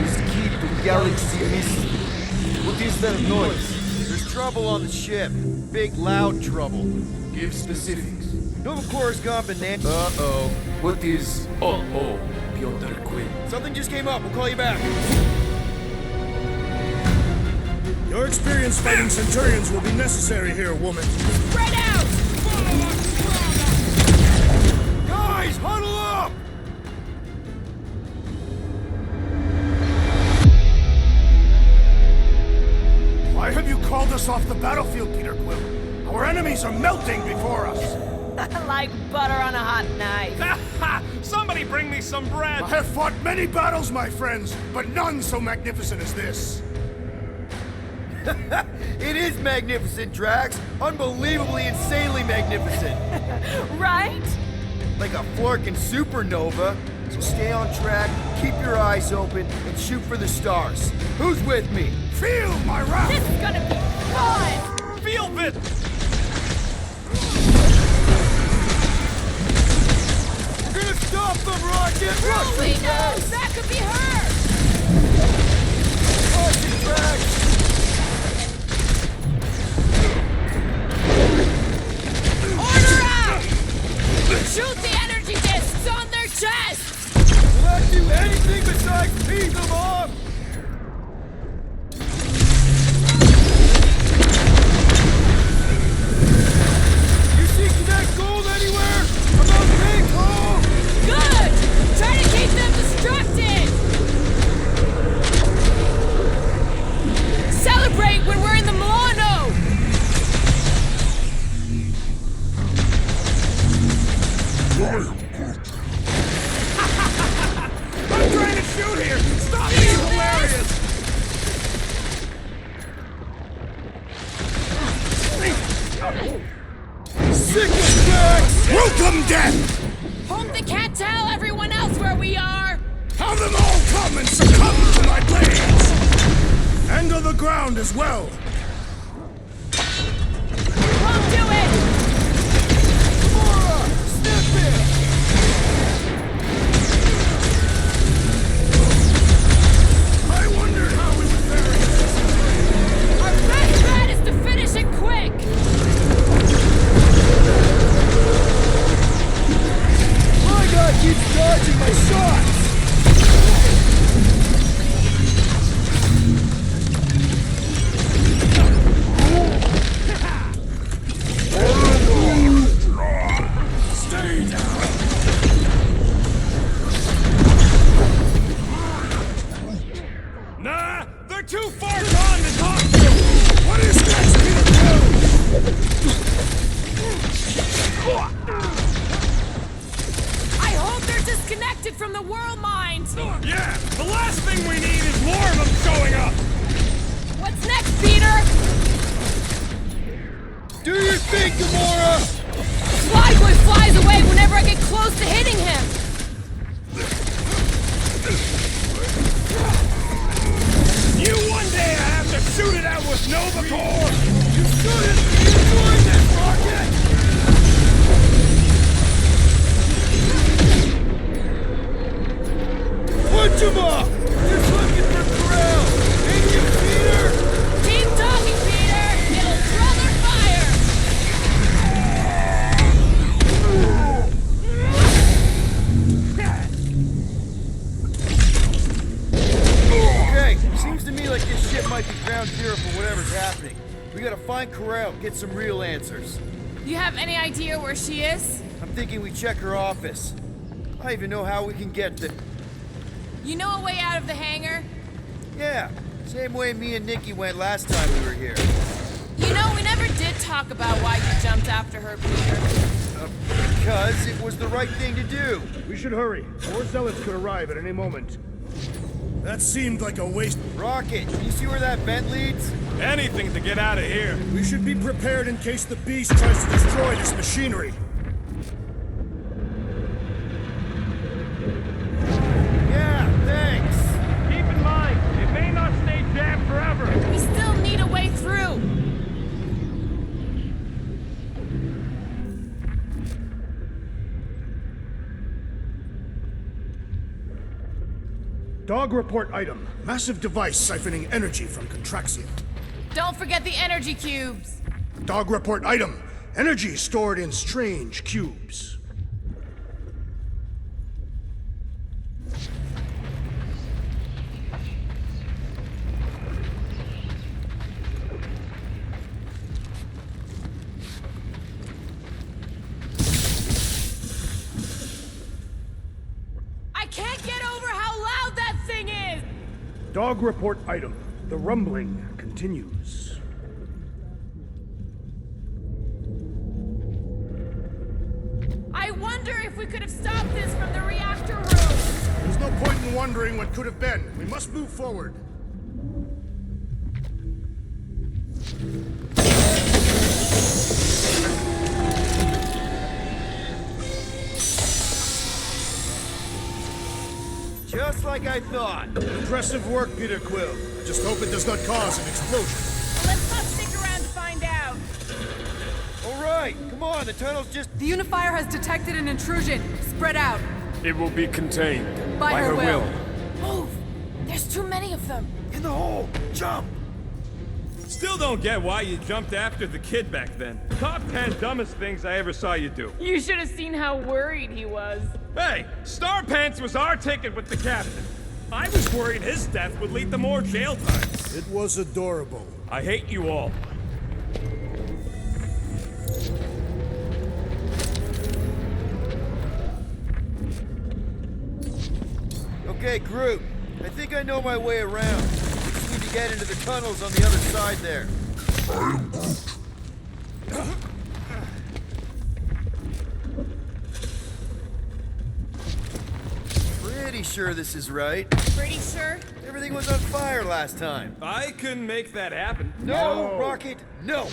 is key to galaxy mystery. What is that noise? There's trouble on the ship. Big, loud trouble. Give specifics. Novacore's gone bananas. Uh-oh. What is uh-oh, Piotr Quinn? Something just came up. We'll call you back. Your experience fighting Centurions will be necessary here, woman. Spread out! Guys, huddle up! Why have you called us off the battlefield, Peter Quill? Our enemies are melting before us. Like butter on a hot knife. Somebody bring me some bread! I have fought many battles, my friends, but none so magnificent as this. It is magnificent, Drax. Unbelievably, insanely magnificent. Right? Like a flirking supernova. So stay on track, keep your eyes open, and shoot for the stars. Who's with me? Feel my wrath! This is gonna be fun! Feel it! We're gonna stop them, Rocket! Holy no! That could be her! Rocket, Drax! Order out! Shoot the energy discs on their chests! Will that do anything besides beat them off? You see that gold anywhere? About big hole? Good! Try to keep them distracted! Celebrate when we're in the Milano! I'm trying to shoot here! Stop being hilarious! Sick of Drax! Welcome, death! Hope they can't tell everyone else where we are! Have them all come and succumb to my blades! And on the ground as well! Won't do it! Gamora! Snip it! I wondered how we would fare. Our best bet is to finish it quick! My guy keeps dodging my shots! Stay down! Nah, they're too far gone to talk to! What is next, Peter Quill? I hope they're disconnected from the world mind! Yeah, the last thing we need is more of them showing up! What's next, Peter? Do your thing, Gamora! Flyboy flies away whenever I get close to hitting him! You one day I have to shoot it out with Novacore! You shouldn't be doing this, Rocket! Punch him off! Just looking for Corral! Ain't you, Peter? Keep talking, Peter! It'll draw their fire! Okay, seems to me like this ship might be ground zero for whatever's happening. We gotta find Corral, get some real answers. You have any idea where she is? I'm thinking we check her office. I don't even know how we can get there. You know a way out of the hangar? Yeah, same way me and Nikki went last time we were here. You know, we never did talk about why you jumped after her, Peter. Because it was the right thing to do. We should hurry. More zealots could arrive at any moment. That seemed like a waste. Rocket, can you see where that vent leads? Anything to get out of here. We should be prepared in case the beast tries to destroy this machinery. Yeah, thanks. Keep in mind, it may not stay jammed forever. We still need a way through. Dog report item. Massive device siphoning energy from Contraxia. Don't forget the energy cubes. Dog report item. Energy stored in strange cubes. I can't get over how loud that thing is! Dog report item. The rumbling continues. I wonder if we could have stopped this from the reactor room! There's no point in wondering what could have been. We must move forward. Just like I thought. Impressive work, Peter Quill. Just hope it does not cause an explosion. Let's not stick around to find out. All right, come on, the tunnel's just... The unifier has detected an intrusion. Spread out. It will be contained. By her will. Move! There's too many of them. In the hole! Jump! Still don't get why you jumped after the kid back then. Top 10 dumbest things I ever saw you do. You should have seen how worried he was. Hey, Star Pants was our ticket with the captain. I was worried his death would lead to more jail time. It was adorable. I hate you all. Okay, Groot. I think I know my way around. We just need to get into the tunnels on the other side there. Pretty sure this is right. Pretty sure? Everything was on fire last time. I couldn't make that happen. No, Rocket, no!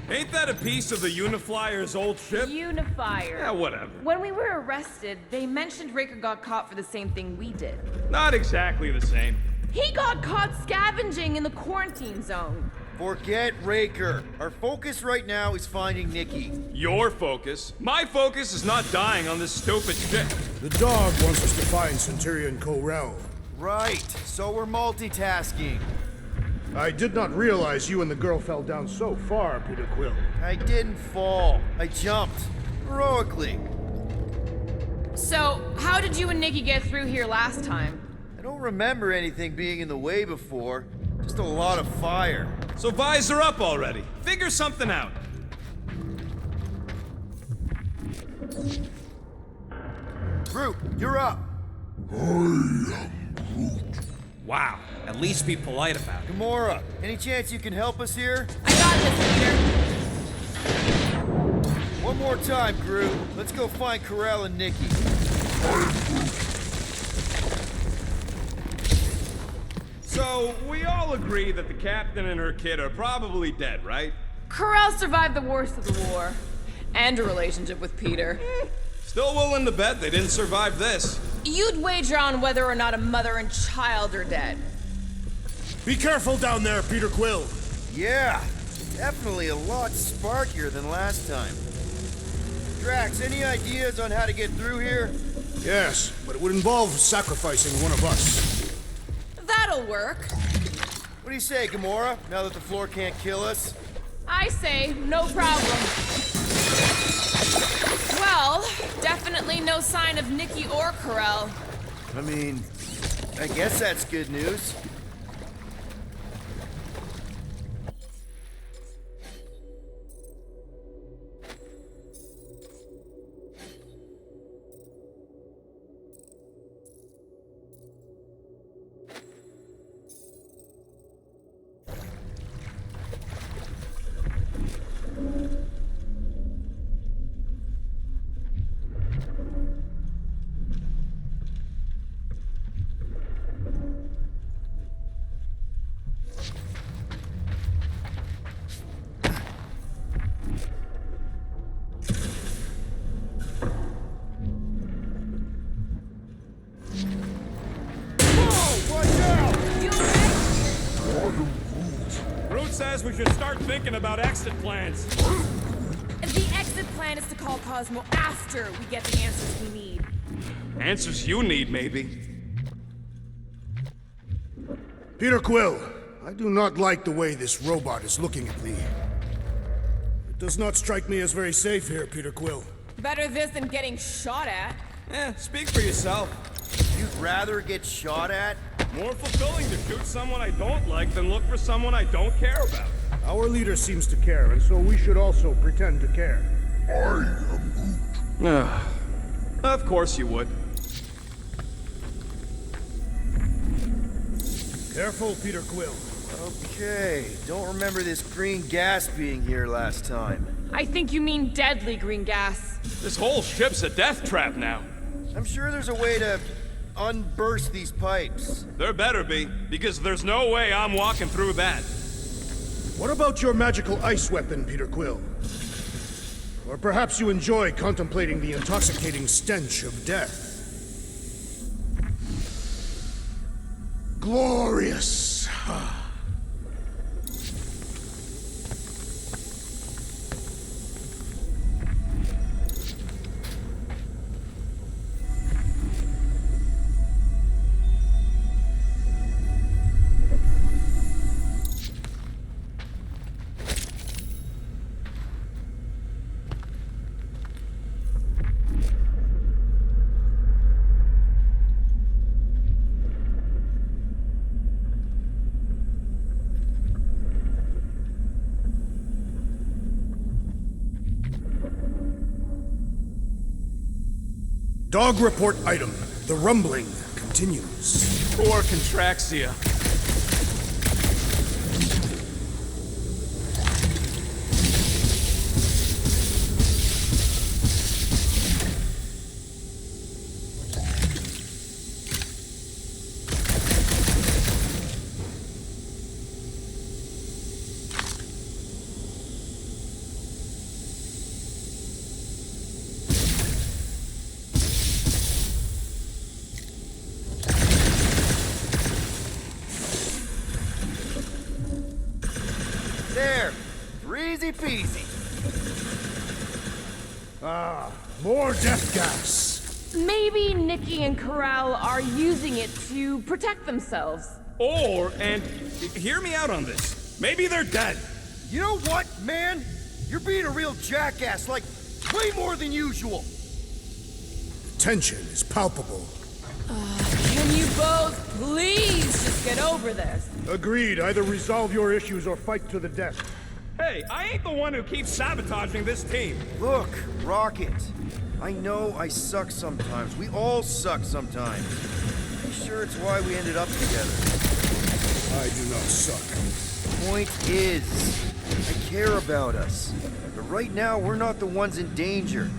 Ain't that a piece of the Uniflyer's old ship? Unifier. Yeah, whatever. When we were arrested, they mentioned Raker got caught for the same thing we did. Not exactly the same. He got caught scavenging in the quarantine zone. Forget Raker. Our focus right now is finding Nikki. Your focus. My focus is not dying on this stupid ship. The dog wants us to find Centurion Corel. Right, so we're multitasking. I did not realize you and the girl fell down so far, Peter Quill. I didn't fall. I jumped. Heroically. So, how did you and Nikki get through here last time? I don't remember anything being in the way before. Just a lot of fire. So visor up already. Figure something out. Groot, you're up. Wow, at least be polite about it. Gamora, any chance you can help us here? I got this, Peter. One more time, Groot. Let's go find Corel and Nikki. So, we all agree that the captain and her kid are probably dead, right? Corel survived the worst of the war. And a relationship with Peter. Still willing to bet they didn't survive this. You'd wager on whether or not a mother and child are dead. Be careful down there, Peter Quill. Yeah, definitely a lot sparkier than last time. Drax, any ideas on how to get through here? Yes, but it would involve sacrificing one of us. That'll work. What do you say, Gamora, now that the floor can't kill us? I say, no problem. Well, definitely no sign of Nikki or Corel. I mean, I guess that's good news. guess we should start thinking about exit plans. The exit plan is to call Cosmo after we get the answers we need. Answers you need, maybe. Peter Quill, I do not like the way this robot is looking at me. It does not strike me as very safe here, Peter Quill. Better this than getting shot at. Speak for yourself. You'd rather get shot at? More fulfilling to shoot someone I don't like than look for someone I don't care about. Our leader seems to care, and so we should also pretend to care. Of course you would. Careful, Peter Quill. Okay, don't remember this green gas being here last time. I think you mean deadly green gas. This whole ship's a death trap now. I'm sure there's a way to unburst these pipes. There better be, because there's no way I'm walking through that. What about your magical ice weapon, Peter Quill? Or perhaps you enjoy contemplating the intoxicating stench of death. Glorious! Dog report item. The rumbling continues. Poor Contraxia. There! Easy peasy. More death gas. Maybe Nikki and Corral are using it to protect themselves. Or, and hear me out on this, maybe they're dead. You know what, man? You're being a real jackass, like, way more than usual. Tension is palpable. Can you both please just get over this? Agreed. Either resolve your issues or fight to the death. Hey, I ain't the one who keeps sabotaging this team. Look, Rocket. I know I suck sometimes. We all suck sometimes. I'm sure it's why we ended up together. I do not suck. Point is, I care about us. But right now, we're not the ones in danger.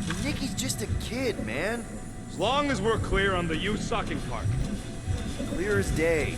And Nikki's just a kid, man. As long as we're clear on the you sucking part. Clear as day.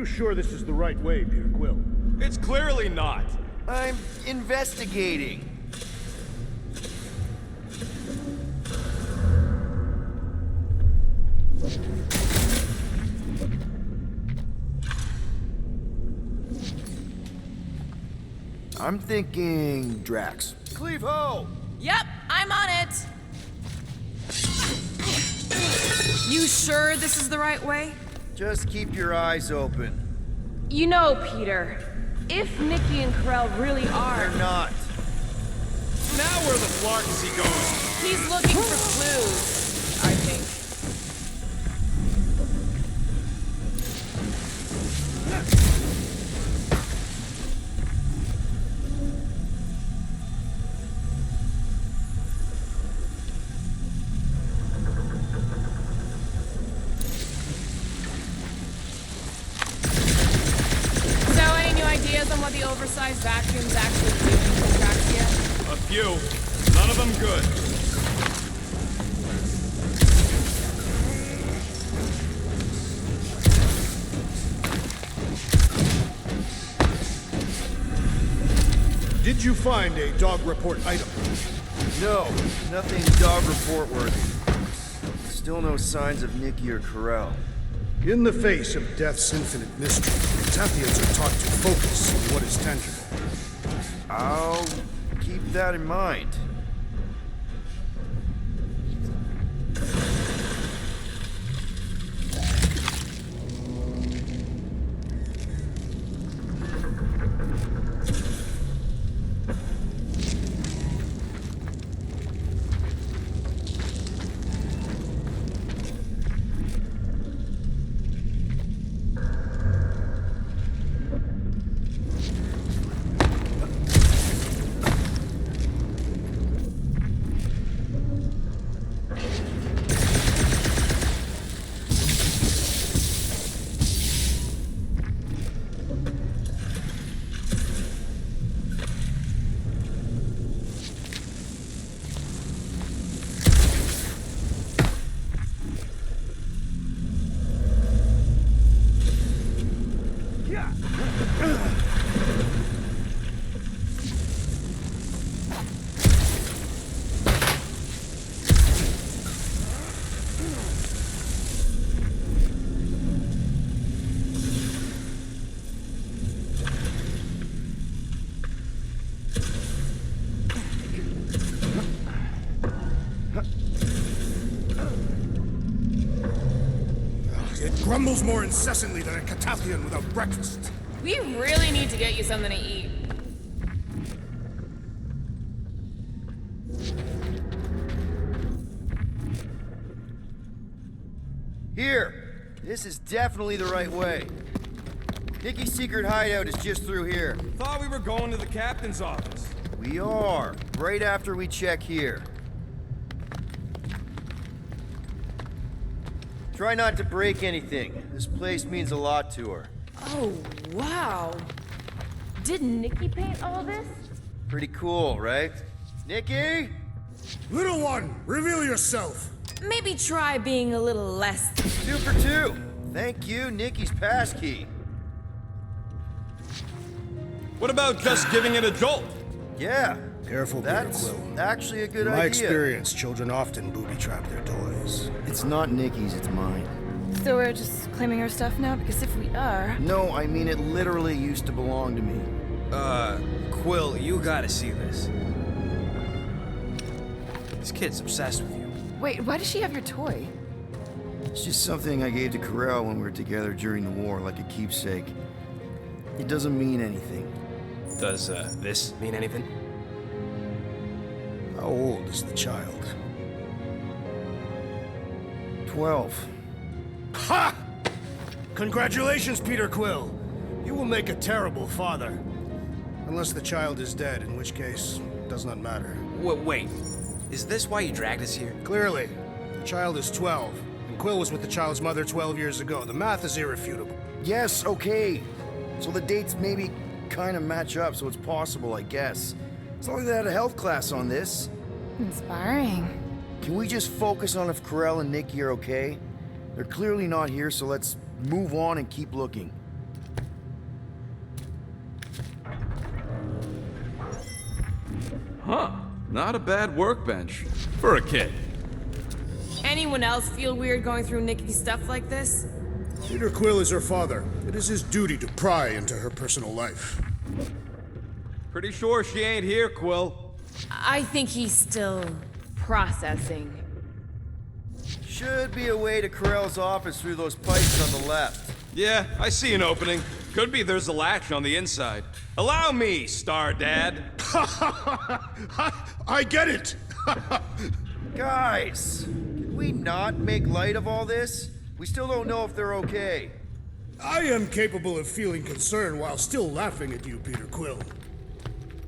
Sure this is the right way, Peter Quill. It's clearly not. I'm investigating. I'm thinking Drax. Cleave ho! Yep, I'm on it. You sure this is the right way? Just keep your eyes open. You know, Peter, if Nikki and Karel really are... They're not. Now where the flark is he going? He's looking for clues, I think. On what the oversized vacuums actually do to Atraxia? A few. None of them good. Did you find a dog report item? No, nothing dog report worthy. Still no signs of Nikki or Karel. In the face of death's infinite mystery, Cataphians are taught to focus on what is tangible. I'll keep that in mind. Grumbles more incessantly than a Cataphian without breakfast. We really need to get you something to eat. Here! This is definitely the right way. Nikki's secret hideout is just through here. Thought we were going to the captain's office. We are. Right after we check here. Try not to break anything. This place means a lot to her. Oh, wow. Did Nikki paint all this? Pretty cool, right? Nikki? Little one, reveal yourself. Maybe try being a little less... 2 for 2. Thank you, Nikki's passkey. What about just giving it a jolt? Yeah. Careful, That's Peter Quill. actually a good In idea. my experience, children often booby-trap their toys. It's not Nikki's, it's mine. So we're just claiming her stuff now? Because if we are... No, I mean it literally used to belong to me. Quill, you gotta see this. This kid's obsessed with you. Wait, why does she have your toy? It's just something I gave to Karel when we were together during the war, like a keepsake. It doesn't mean anything. Does, this mean anything? How old is the child? 12. Ha! Congratulations, Peter Quill. You will make a terrible father. Unless the child is dead, in which case, it does not matter. Wait, is this why you dragged us here? Clearly. The child is 12, and Quill was with the child's mother 12 years ago. The math is irrefutable. Yes, okay. So the dates maybe kind of match up, so it's possible, I guess. It's not like they had a health class on this. Inspiring. Can we just focus on if Karel and Nikki are okay? They're clearly not here, so let's move on and keep looking. Huh. Not a bad workbench. For a kid. Anyone else feel weird going through Nikki's stuff like this? Peter Quill is her father. It is his duty to pry into her personal life. Pretty sure she ain't here, Quill. I think he's still processing. Should be a way to Corell's office through those pipes on the left. Yeah, I see an opening. Could be there's a latch on the inside. Allow me, Star Dad. I get it! Guys, can we not make light of all this? We still don't know if they're okay. I am capable of feeling concern while still laughing at you, Peter Quill.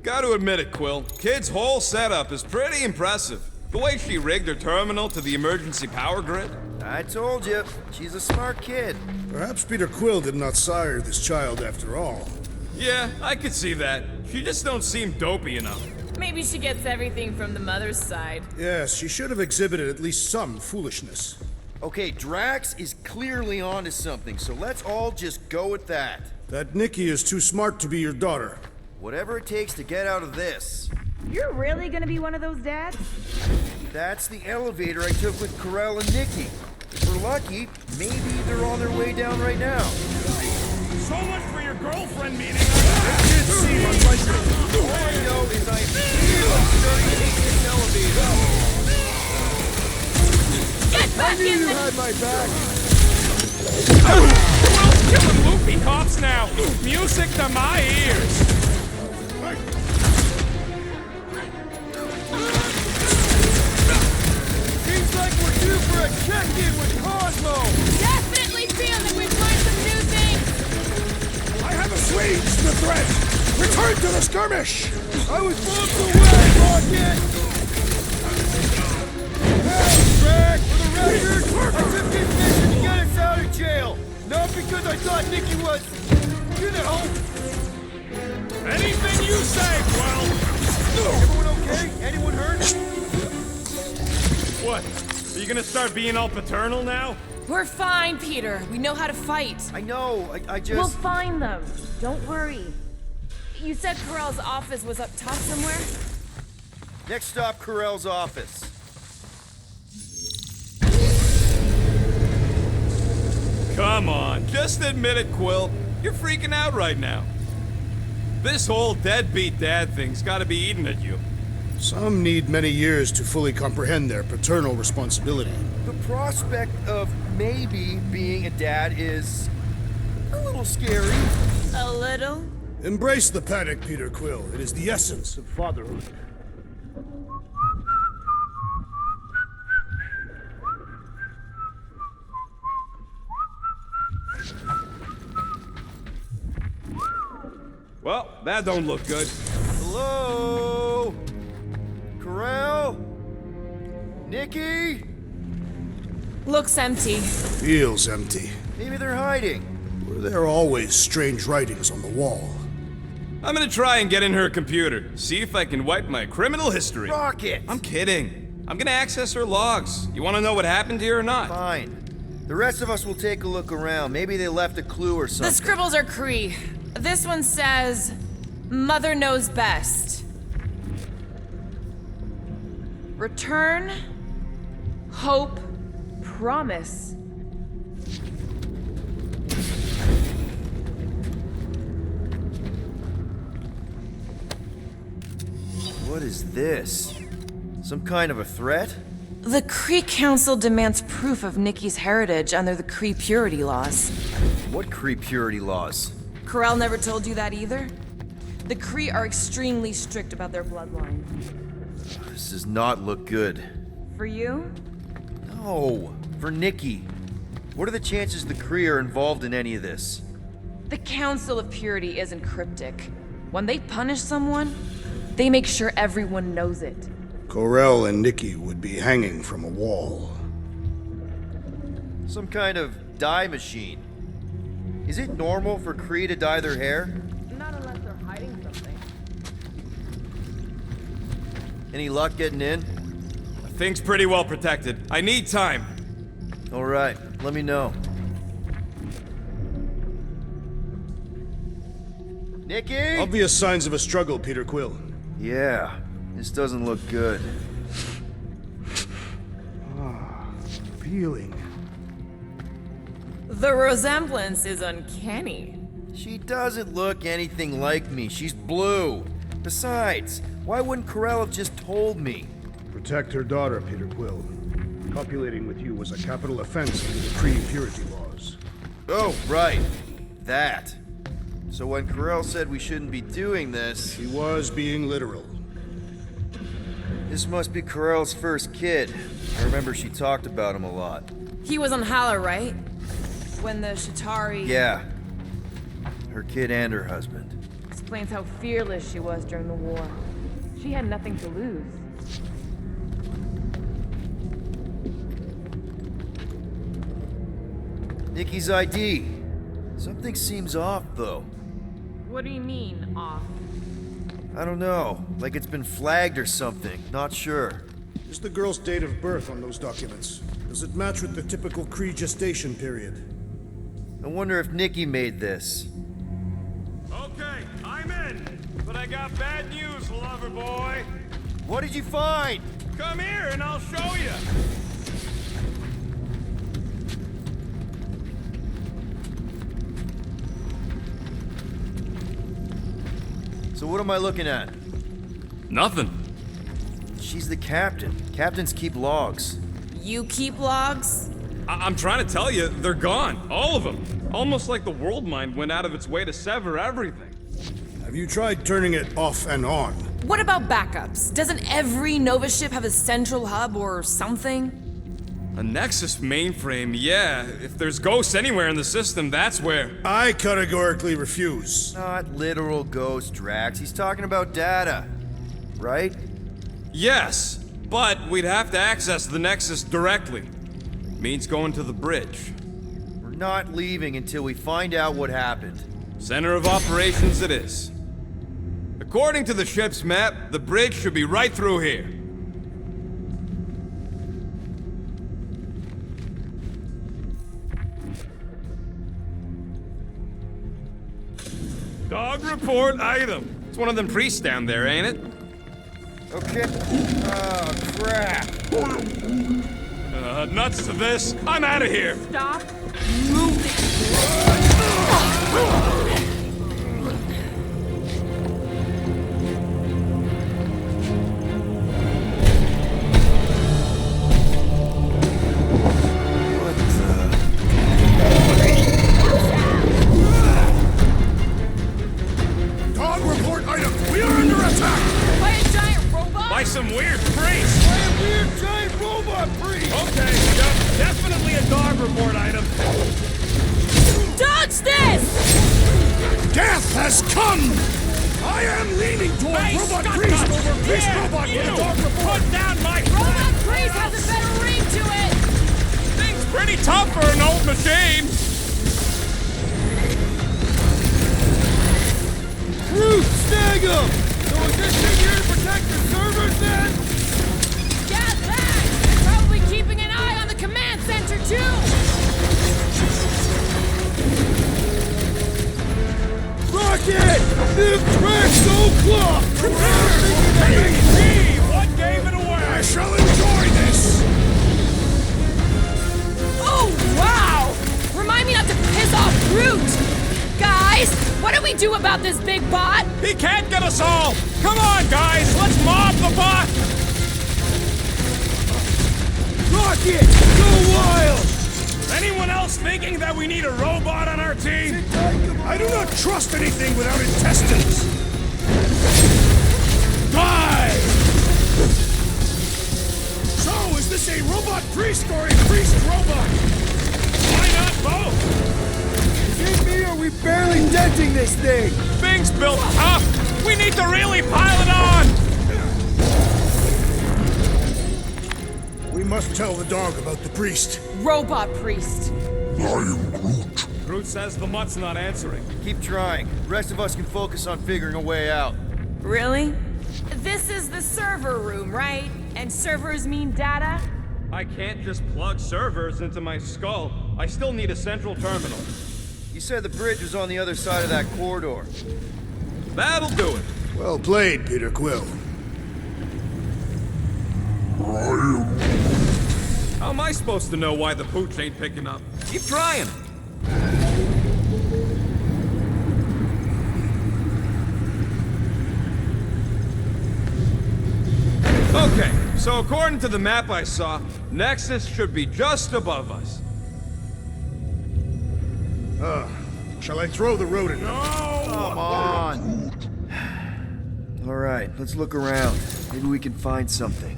Gotta admit it, Quill. Kid's whole setup is pretty impressive. The way she rigged her terminal to the emergency power grid. I told you, she's a smart kid. Perhaps Peter Quill did not sire this child after all. Yeah, I could see that. She just don't seem dopey enough. Maybe she gets everything from the mother's side. Yes, she should have exhibited at least some foolishness. Okay, Drax is clearly onto something, so let's all just go with that. That Nikki is too smart to be your daughter. Whatever it takes to get out of this. You're really gonna be one of those dads? That's the elevator I took with Corell and Nikki. If we're lucky, maybe they're on their way down right now. So much for your girlfriend meeting. It did seem unlikely. All I know is I'm starting to hate this elevator. Get back in You had my back. We're killing loopy cops now. Music to my ears. Seems like we're due for a check-in with Cosmo. Definitely feel that we've learned some new things. I have assuaged the threat! Return to the skirmish! I was bombed away, Rocket! Hey, Drax, for the record, I took this mission to get us out of jail. Not because I thought Nikki was, you know. Anything you say, Quill. Everyone okay? Anyone hurt? What? Are you gonna start being all paternal now? We're fine, Peter. We know how to fight. I know, I just... We'll find them. Don't worry. You said Corell's office was up top somewhere? Next stop, Corell's office. Come on, just admit it, Quill. You're freaking out right now. This whole deadbeat dad thing's gotta be eating at you. Some need many years to fully comprehend their paternal responsibility. The prospect of maybe being a dad is a little scary. A little? Embrace the panic, Peter Quill. It is the essence of fatherhood. Well, that don't look good. Hello? Corell? Nikki? Looks empty. Feels empty. Maybe they're hiding. Were there always strange writings on the wall? I'm gonna try and get in her computer, see if I can wipe my criminal history. Rocket! I'm kidding. I'm gonna access her logs. You wanna know what happened here or not? Fine. The rest of us will take a look around. Maybe they left a clue or something. The scribbles are Cree. This one says, Mother knows best. Return, hope, promise. What is this? Some kind of a threat? The Cree Council demands proof of Nikki's heritage under the Cree purity laws. What Cree purity laws? Corell never told you that either? The Cree are extremely strict about their bloodline. This does not look good. For you? No, for Nikki. What are the chances the Cree are involved in any of this? The Council of Purity isn't cryptic. When they punish someone, they make sure everyone knows it. Corell and Nikki would be hanging from a wall. Some kind of dye machine. Is it normal for Cree to dye their hair? Not unless they're hiding something. Any luck getting in? The thing's pretty well protected. I need time. All right, let me know. Nikki? Obvious signs of a struggle, Peter Quill. Yeah, this doesn't look good. Feeling. The resemblance is uncanny. She doesn't look anything like me. She's blue. Besides, why wouldn't Corell have just told me? Protect her daughter, Peter Quill. Copulating with you was a capital offense under the Kree purity laws. Oh, right. That. So when Corell said we shouldn't be doing this... He was being literal. This must be Corell's first kid. I remember she talked about him a lot. He was on Hala, right? When the Shatari... Yeah. Her kid and her husband. Explains how fearless she was during the war. She had nothing to lose. Nikki's ID. Something seems off, though. What do you mean, off? I don't know. Like it's been flagged or something. Not sure. Is the girl's date of birth on those documents? Does it match with the typical Kree gestation period? I wonder if Nikki made this. Okay, I'm in. But I got bad news, lover boy. What did you find? Come here and I'll show you. So what am I looking at? Nothing. She's the captain. Captains keep logs. You keep logs? I'm trying to tell you, they're gone. All of them. Almost like the world mind went out of its way to sever everything. Have you tried turning it off and on? What about backups? Doesn't every Nova ship have a central hub or something? A Nexus mainframe, yeah. If there's ghosts anywhere in the system, that's where... I categorically refuse. Not literal ghost, Drax. He's talking about data. Right? Yes, but we'd have to access the Nexus directly. Means going to the bridge. We're not leaving until we find out what happened. Center of operations it is. According to the ship's map, the bridge should be right through here. Dog report item. It's one of them priests down there, ain't it? Okay. Oh, crap. Nuts to this. I'm out of here. Stop. Dog report item! We are under attack! By a giant robot? By some weird priest. By a weird giant robot priest! Okay, yep, definitely a dog report item. Dodge this! Death has come! I am leaning toward robot priest over priest robot with a dog report! Put down my Robot priest has a better ring to it! Thing's pretty tough for an old machine. Root, snag him! So is this thing here to protect the servers then? Yeah, that! Probably keeping an eye on the command center, too! Rocket! This track's so clock! Hey, what gave it away? I shall enjoy this! Oh, wow! Remind me not to piss off Groot! Guys, what do we do about this big bot? He can't get us all! Come on, guys, let's mob the bot! Rocket! Go wild! Anyone else thinking that we need a robot on our team? I do not trust anything without intestines! Die! So, is this a robot priest or a priest robot? Why not both? Is it me or are we barely denting this thing? Thing's built tough! We need to really pile it on! We must tell the dog about the priest. Robot priest. I am Groot. Groot says the mutt's not answering. Keep trying. The rest of us can focus on figuring a way out. Really? This is the server room, right? And servers mean data? I can't just plug servers into my skull. I still need a central terminal. You said the bridge was on the other side of that corridor. That'll do it. Well played, Peter Quill. How am I supposed to know why the pooch ain't picking up? Keep trying. Okay, so according to the map I saw, Nexus should be just above us. Shall I throw the rodent? Come on! Alright, let's look around. Maybe we can find something.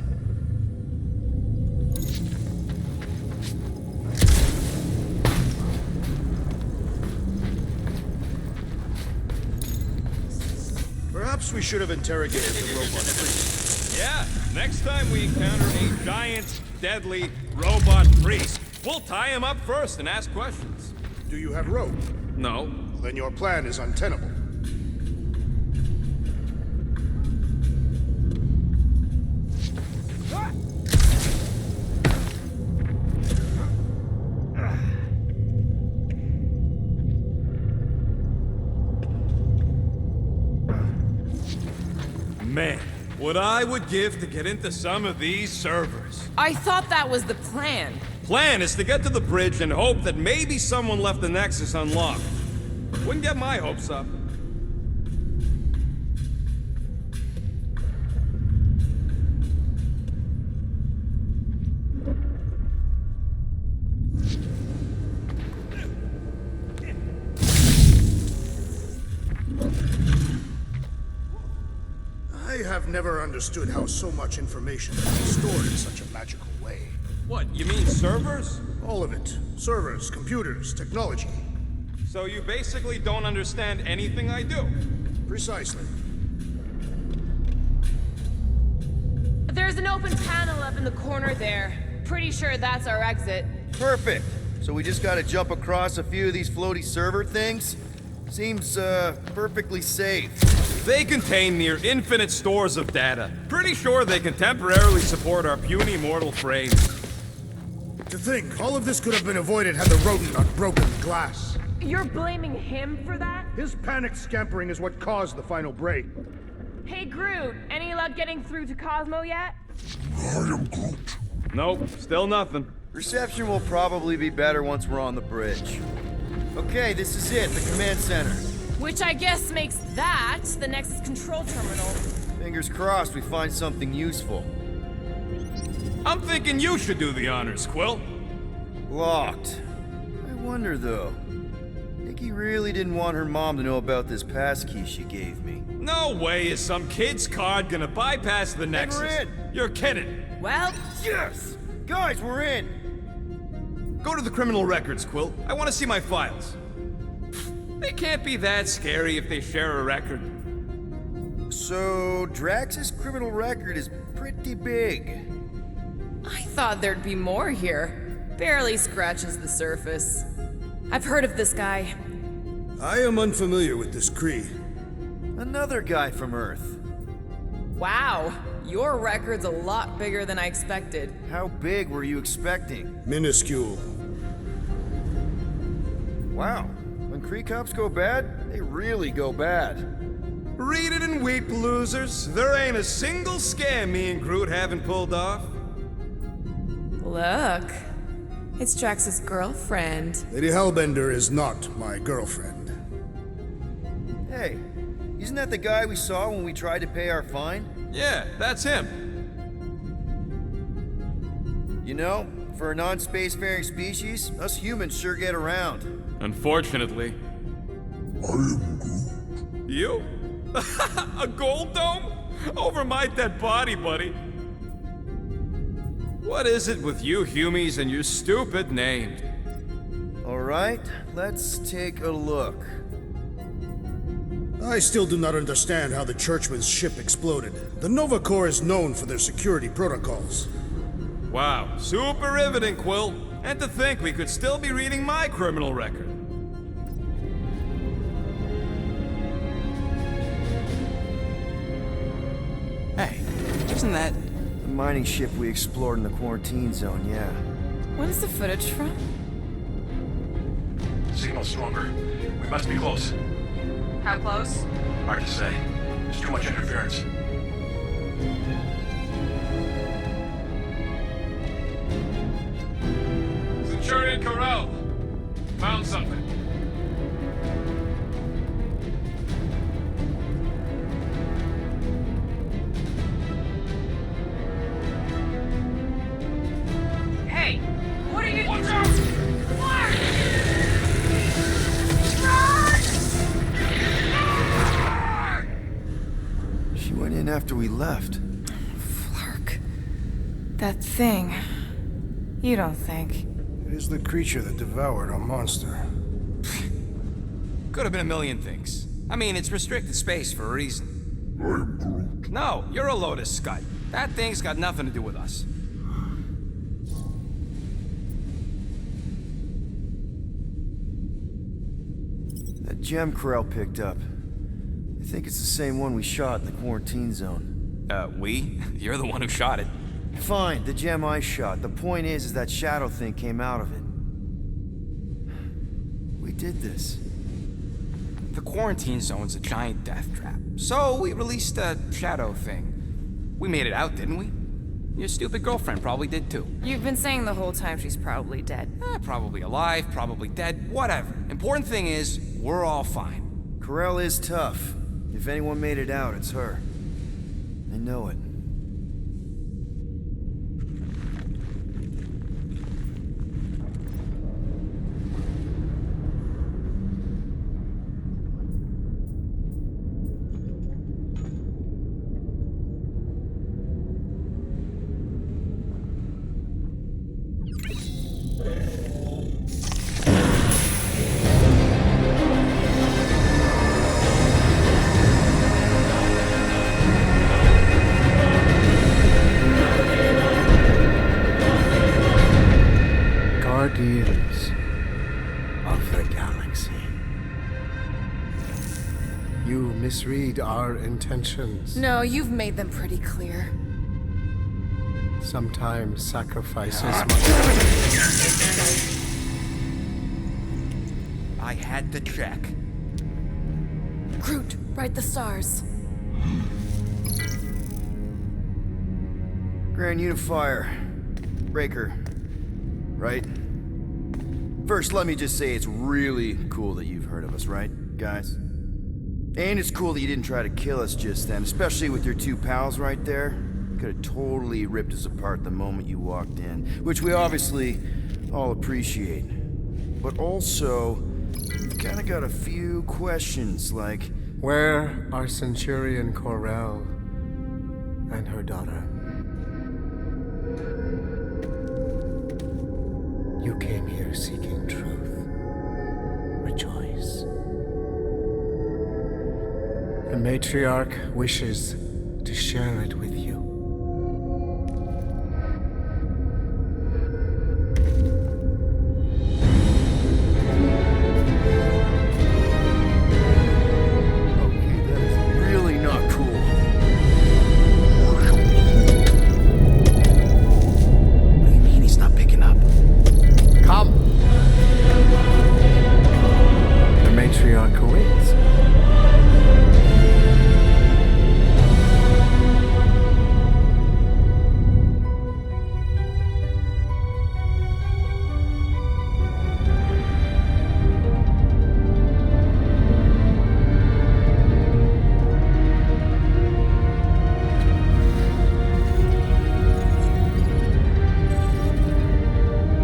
Perhaps we should have interrogated the robot priest. Yeah, next time we encounter a giant, deadly robot priest, we'll tie him up first and ask questions. Do you have rope? No. Then your plan is untenable. Man, what I would give to get into some of these servers. I thought that was the plan. Plan is to get to the bridge and hope that maybe someone left the Nexus unlocked. Wouldn't get my hopes up. I have never understood how so much information can be stored in such a magical way. What, you mean servers? All of it. Servers, computers, technology. So you basically don't understand anything I do? Precisely. There's an open panel up in the corner there. Pretty sure that's our exit. Perfect! So we just gotta jump across a few of these floaty server things? Seems, perfectly safe. They contain near infinite stores of data. Pretty sure they can temporarily support our puny mortal frames. To think, all of this could have been avoided had the rodent not broken the glass. You're blaming him for that? His panicked scampering is what caused the final break. Hey Groot, any luck getting through to Cosmo yet? Nope, still nothing. Reception will probably be better once we're on the bridge. Okay, this is it, the command center. Which I guess makes that the Nexus control terminal. Fingers crossed we find something useful. I'm thinking you should do the honors, Quill. Locked. I wonder though. Nikki really didn't want her mom to know about this passkey she gave me. No way is some kid's card gonna bypass the Nexus. We're in. You're kidding. Well, yes! Guys, we're in! Go to the criminal records, Quill. I want to see my files. They can't be that scary if they share a record. So, Drax's criminal record is pretty big. I thought there'd be more here. Barely scratches the surface. I've heard of this guy. I am unfamiliar with this Kree. Another guy from Earth. Wow, your record's a lot bigger than I expected. How big were you expecting? Minuscule. Wow. When Kree cops go bad, they really go bad. Read it and weep, losers. There ain't a single scam me and Groot haven't pulled off. Look, it's Drax's girlfriend. Lady Hellbender is not my girlfriend. Hey, isn't that the guy we saw when we tried to pay our fine? Yeah, that's him. You know, for a non-spacefaring species, us humans sure get around. Unfortunately. I am Groot. You? A gold dome? Over my dead body, buddy. What is it with you humies and your stupid names? Alright, let's take a look. I still do not understand how the Churchman's ship exploded. The Nova Corps is known for their security protocols. Wow, super riveting, Quill. And to think we could still be reading my criminal record. Hey, isn't that... The mining ship we explored in the quarantine zone, yeah. When's the footage from? Signal stronger. We must be close. How close? Hard to say. There's too much interference. Centurion Corral. Found something. after we left. Flark. That thing. You don't think. It is the creature that devoured our monster. Could have been a million things. I mean, it's restricted space for a reason. I'm Groot. No, you're a Lotus Scud. That thing's got nothing to do with us. That gem Corell picked up. I think it's the same one we shot in the quarantine zone. We? You're the one who shot it. Fine, the gem I shot. The point is that shadow thing came out of it. We did this. The quarantine zone's a giant death trap. So we released a shadow thing. We made it out, didn't we? Your stupid girlfriend probably did too. You've been saying the whole time she's probably dead. Probably alive, probably dead, whatever. Important thing is, we're all fine. Corell is tough. If anyone made it out, it's her. I know it. Guardians of the Galaxy. You misread our intentions. No, you've made them pretty clear. Sometimes sacrifices I had to check. Groot, write the stars. Grand Unifier. Breaker. Right? First, let me just say it's really cool that you've heard of us, right, guys? And it's cool that you didn't try to kill us just then, especially with your two pals right there. Could have totally ripped us apart the moment you walked in, which we obviously all appreciate. But also, we've kind of got a few questions, like... Where are Centurion Corell and her daughter? You came here seeking truth. Rejoice. The matriarch wishes to share it with